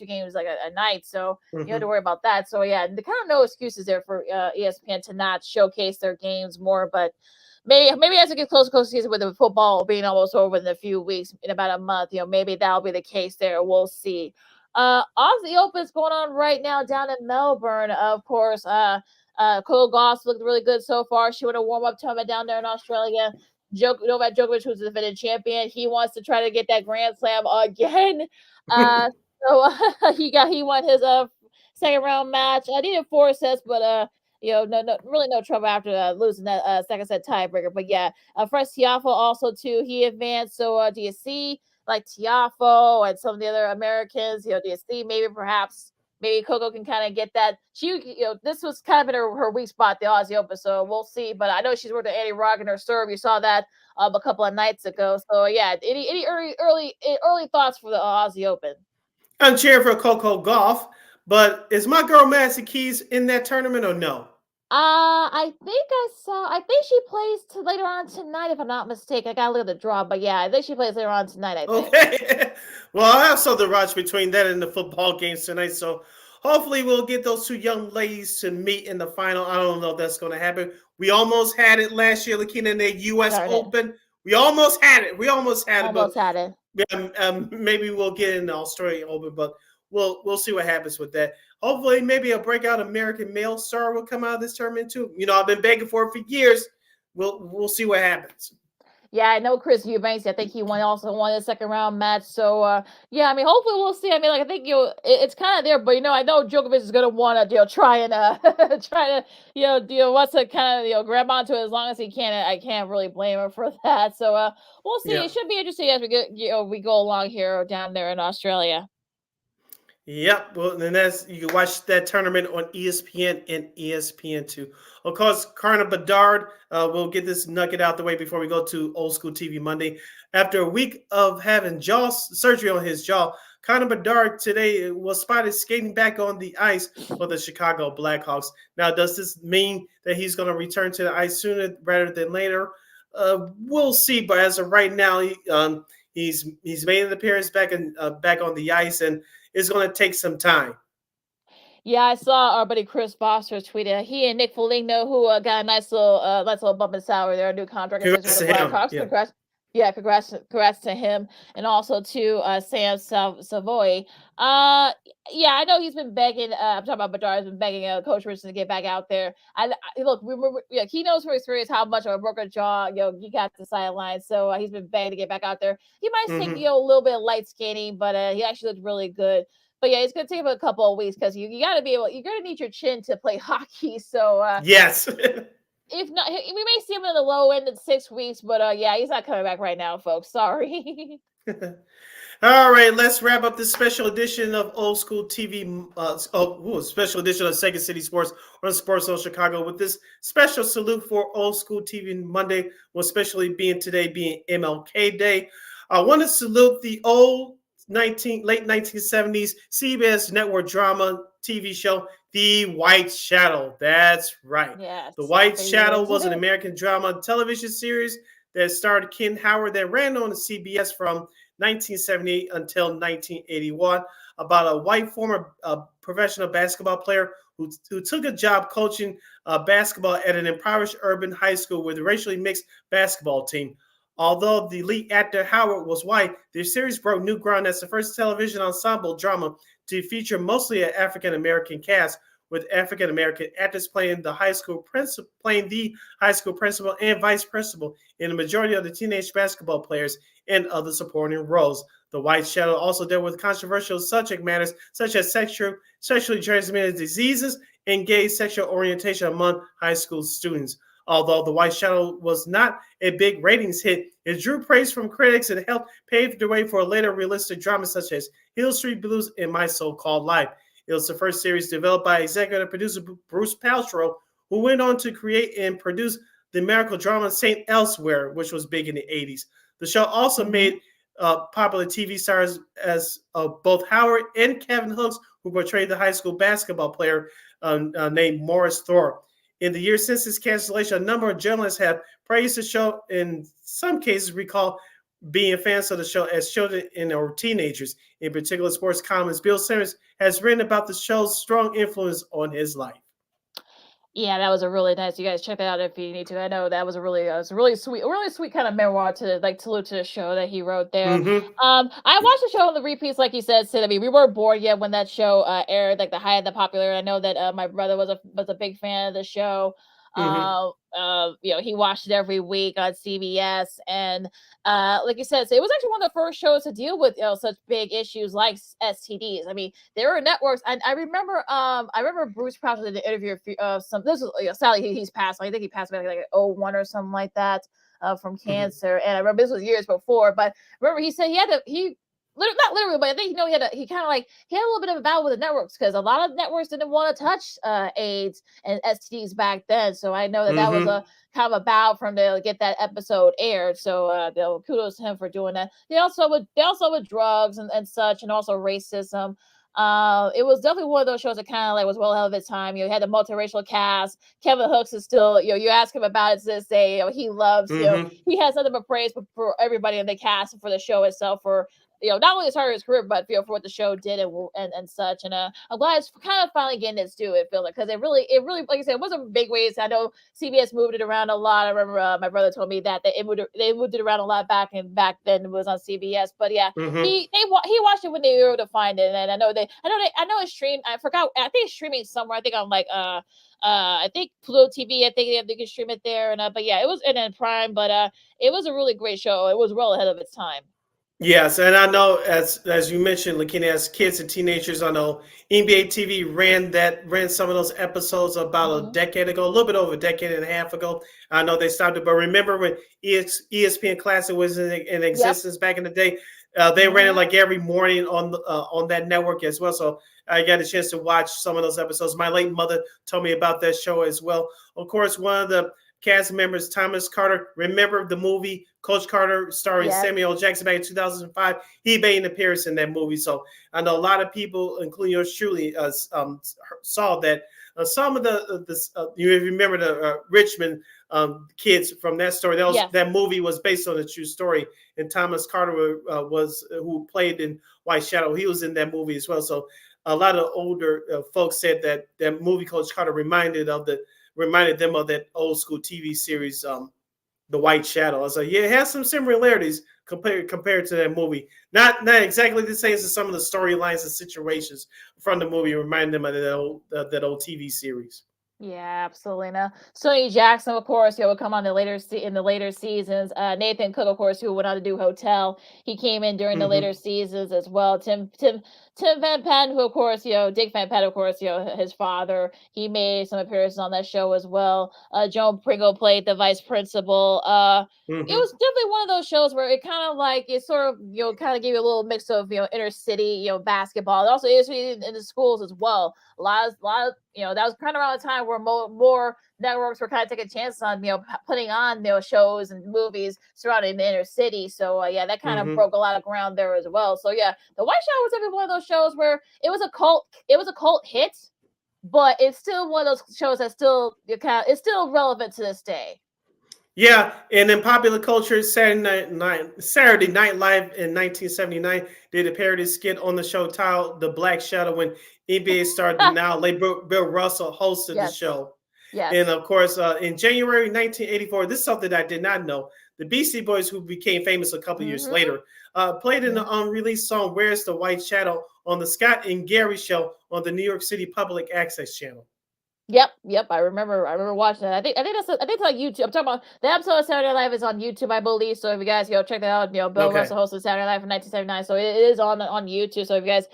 games like a night, so you don't have to worry about that. So yeah, the kind of no excuses there for ESPN to not showcase their games more, but maybe as it gets closer to season with the football being almost over in a few weeks, in about a month, maybe that'll be the case there. We'll see. Aussie Open's going on right now down in Melbourne, of course. Coco Gauff looked really good so far. She went a warm-up tournament down there in Australia. Novak Djokovic, who's the defending champion, he wants to try to get that Grand Slam again. So he won his second round match. I needed 4 sets, but no trouble after losing that second set tiebreaker. But yeah, Fresh Tiafoe also too, he advanced. So do you see like Tiafoe and some of the other Americans? Do you see maybe Coco can kind of get that. This was kind of in her weak spot, the Aussie Open, so we'll see. But I know she's worked at Andy Rock in her serve. You saw that a couple of nights ago. So yeah, any early thoughts for the Aussie Open? I'm cheering for Coco Gauff, but is my girl Madison Keys in that tournament or no? I think she plays later on tonight, if I'm not mistaken. I gotta look at the draw, but yeah, I think she plays later on tonight, I think. Okay. Well, I have something to watch between that and the football games tonight, so hopefully we'll get those 2 young ladies to meet in the final. I don't know if that's going to happen. We almost had it last year, looking in the U.S. Open. We almost had it. Maybe we'll get in the Australian Open, but we'll see what happens with that. Hopefully, maybe a breakout American male star will come out of this tournament too. I've been begging for it for years. We'll see what happens. Yeah, I know Chris Eubanks. I think he won the second round match. So yeah, I mean, hopefully we'll see. I mean, like I think it's kind of there, but I know Djokovic is gonna want to try and wants to kind of grab onto it as long as he can. I can't really blame him for that. So we'll see. Yeah. It should be interesting as we go along here down there in Australia. Yep. Well, then you can watch that tournament on ESPN and ESPN2. Of course, Carter Bedard will get this nugget out the way before we go to Old School TV Monday. After a week of having jaw surgery on his jaw, Carter Bedard today was spotted skating back on the ice for the Chicago Blackhawks. Now, does this mean that he's going to return to the ice sooner rather than later? We'll see. But as of right now, he's made an appearance back on the ice, and it's going to take some time. Yeah, I saw our buddy Chris Foster tweeted. He and Nick Foligno, who got a nice little bump in salary there, a new contract. Congrats to him. Congrats to him, and also to Sam Savoy. Yeah, I know he's been begging. I'm talking about Bedard has been begging Coach Richardson to get back out there. Look, he knows from experience how much of a broken jaw he got the sideline. So he's been begging to get back out there. He might take a little bit of light skating, but he actually looked really good. But yeah, it's gonna take him a couple of weeks because you got to be able. You're gonna need your chin to play hockey. So yes. If not, we may see him in the low end in 6 weeks, but yeah, he's not coming back right now, folks. Sorry. All right, let's wrap up this special edition of Old School TV, special edition of Second City Sports on Sports Zone Chicago with this special salute for Old School TV Monday, especially being MLK Day. I want to salute the late 1970s CBS network drama TV show, The White Shadow. That's right. Yes. The White Shadow was an American drama television series that starred Ken Howard that ran on the CBS from 1978 until 1981 about a white former professional basketball player who took a job coaching basketball at an impoverished urban high school with a racially mixed basketball team. Although the lead actor Howard was white, the series broke new ground as the first television ensemble drama to feature mostly an African-American cast, with African-American actors playing the high school principal and vice principal in the majority of the teenage basketball players and other supporting roles. The White Shadow also dealt with controversial subject matters such as sexually transmitted diseases and gay sexual orientation among high school students. Although The White Shadow was not a big ratings hit, it drew praise from critics and helped pave the way for later realistic dramas such as Hill Street Blues and My So-Called Life. It was the first series developed by executive producer Bruce Paltrow, who went on to create and produce the miracle drama Saint Elsewhere, which was big in the 80s. The show also made popular TV stars as both Howard and Kevin Hooks, who portrayed the high school basketball player named Morris Thorpe. In the years since its cancellation, a number of journalists have praised the show. In some cases, recall being fans of the show as children or teenagers. In particular, sports columnist Bill Simmons has written about the show's strong influence on his life. Yeah, that was a really nice. You guys check that out if you need to. I know that was a really sweet kind of memoir to salute to the show that he wrote there. I watched the show on the repeats, like you said, Sid. I mean, we weren't bored yet when that show aired, like the high and the popular. I know that my brother was a big fan of the show. He watched it every week on CBS, and like you said, so it was actually one of the first shows to deal with such big issues like STDs. I mean, there were networks. I remember Bruce Prout did an interview. This was sadly he's passed. I think he passed away like 01 or something like that from cancer. And I remember this was years before, but remember he said not literally, but I think he had a little bit of a battle with the networks because a lot of networks didn't want to touch AIDS and STDs back then. So I know that was a kind of a battle for him to get that episode aired. So kudos to him for doing that. They also with drugs and such, and also racism. It was definitely one of those shows that kind of was well ahead of its time. You had the multiracial cast. Kevin Hooks is still, you ask him about it to say, he loves, he has nothing but praise for everybody in the cast for the show itself for not only as hard as his career, but for what the show did and such. And I'm glad it's kind of finally getting its due. It feels like because it really, like I said, it wasn't big ways. I know CBS moved it around a lot. I remember my brother told me that they moved it around a lot back then it was on CBS. But yeah, he watched it when they were able to find it, and I know it's streamed. I forgot. I think it's streaming somewhere. I think on I think Pluto TV. I think they can stream it there. And but yeah, it was in Prime. But it was a really great show. It was well ahead of its time. Yes, and I know as you mentioned, looking as kids and teenagers, I know NBA TV ran some of those episodes about a decade ago, a little bit over a decade and a half ago. I know they stopped it, but remember when ESPN Classic was in existence back in the day? They ran it like every morning on that network as well. So I got a chance to watch some of those episodes. My late mother told me about that show as well. Of course, one of the cast members, Thomas Carter. Remember the movie Coach Carter starring Samuel L. Jackson back in 2005? He made an appearance in that movie. So I know a lot of people, including yours truly, saw that. Some of you remember the Richmond kids from that story. That movie was based on a true story. And Thomas Carter who played in White Shadow. He was in that movie as well. So a lot of older folks said that movie Coach Carter reminded them of that old school TV series, The White Shadow. I was like, yeah, it has some similarities compared to that movie. Not exactly the same as some of the storylines and situations from the movie remind them of that old TV series. Yeah, absolutely. Now, Sonny Jackson, of course, would come on in the later seasons. Nathan Cook, of course, who went on to do Hotel, he came in during the later seasons as well. Tim Van Patten, who, of course, Dick Van Patten, of course, his father, he made some appearances on that show as well. Joan Pringle played the vice principal. It was definitely one of those shows where it kind of it sort of kind of gave you a little mix of inner city basketball. It also is in the schools as well. A lot of that was kind of around the time where more networks were kind of taking chances on putting on shows and movies surrounding the inner city. So that kind of broke a lot of ground there as well. So yeah, The White Shadow was definitely one of those shows where it was a cult hit, but it's still one of those shows that it's still relevant to this day. Yeah, and in popular culture, Saturday Night Live in 1979 did a parody skit on the show titled "The Black Shadow" when NBA star Denali Bill Russell hosted the show. Yes. And of course, in January 1984, this is something that I did not know. The Beastie Boys, who became famous a couple years later, played in the unreleased song "Where's the White Shadow" on the Scott and Gary Show on the New York City Public Access Channel. Yep. I remember watching that. I think it's on YouTube. I'm talking about the episode of Saturday Night Live is on YouTube, I believe. So if you guys check that out, Bill Okay. Russell hosted Saturday Night Live in 1979. So it is on YouTube. So if you guys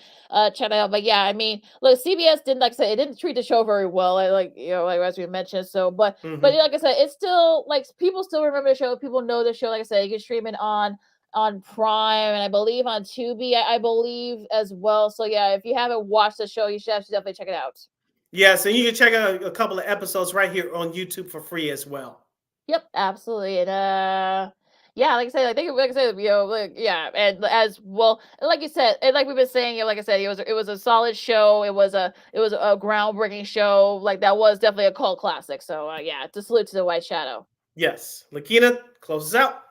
check that out. But yeah, I mean, look, CBS didn't, like I said, it didn't treat the show very well. Like as we mentioned. So but like I said, it's still like people still remember the show. People know the show. Like I said, you can stream it on Prime and I believe on Tubi, I believe as well. So yeah, if you haven't watched the show, you should definitely check it out. Yes, and you can check out a couple of episodes right here on YouTube for free as well. Yep, absolutely. And yeah, like I said, yeah, and as well, like you said, and like we've been saying, like I said, it was a solid show. It was a groundbreaking show. Like that was definitely a cult classic. So yeah, to salute to the White Shadow. Yes, Lakina closes out.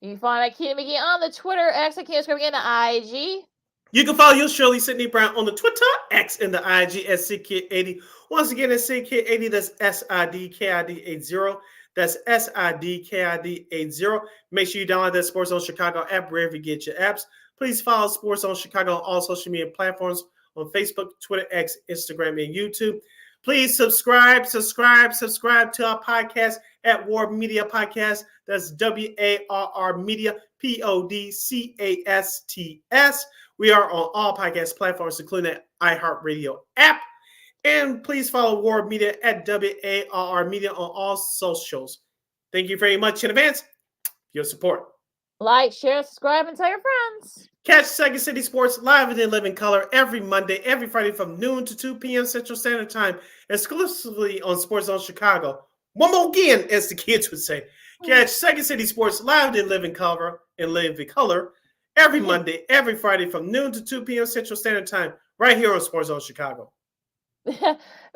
You can find Lakina McGee on the Twitter, X, and the IG. You can follow your Shirley Sydney Brown on the Twitter, X, and the IG at SidKid80. Once again, it's SidKid80. That's SIDKID80. That's SIDKID80. Make sure you download that Sports Zone Chicago app wherever you get your apps. Please follow Sports Zone Chicago on all social media platforms on Facebook, Twitter, X, Instagram, and YouTube. Please subscribe to our podcast at War Media Podcast. That's WARR Media, PODCASTS. We are on all podcast platforms, including the iHeartRadio app. And please follow War Media at WARR Media on all socials. Thank you very much in advance for your support. Like, share, subscribe, and tell your friends. Catch Second City Sports live and in living color every Monday, every Friday from noon to 2 p.m. Central Standard Time, exclusively on Sports Zone Chicago. One more again, as the kids would say. Catch Second City Sports live and in living color every Monday, every Friday from noon to 2 p.m. Central Standard Time, right here on Sports Zone Chicago.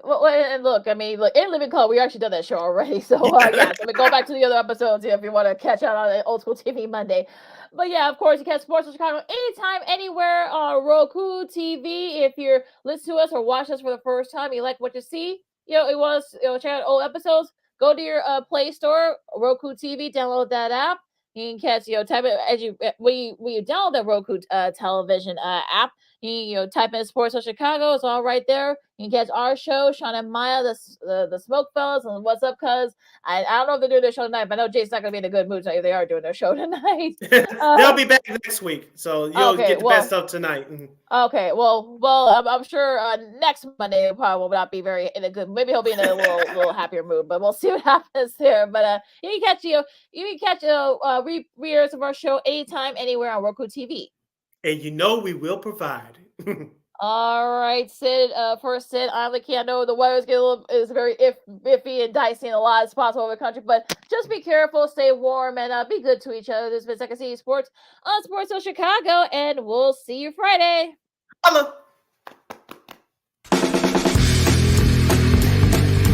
Well, and look, I mean, look, in Living Color, we actually done that show already. So, yeah, so go back to the other episodes if you want to catch out on Old School TV Monday. But yeah, of course, you catch Sports in Chicago anytime, anywhere on Roku TV. If you're listening to us or watch us for the first time, you like what you see, check out old episodes. Go to your Play Store, Roku TV, download that app. You can catch, type it as you download the Roku television app. You type in Sports of Chicago. It's all right there. You can catch our show, Sean and Maya, the Smoke Fellas, and What's Up, Cuz. I don't know if they're doing their show tonight, but I know Jason's not going to be in a good mood tonight if they are doing their show tonight. They'll be back next week, so you'll get the best of tonight. Okay, well, I'm sure next Monday he'll probably will not be very in a good. Maybe he'll be in a little happier mood, but we'll see what happens there. But you can catch re-airs of our show anytime, anywhere on Roku TV. And we will provide. All right, Sid. First, Sid, I'm Lakina. I know the weather is very iffy and dicey in a lot of spots all over the country, but just be careful, stay warm, and be good to each other. This has been Second City Sports on Sports of Chicago, and we'll see you Friday. Hello.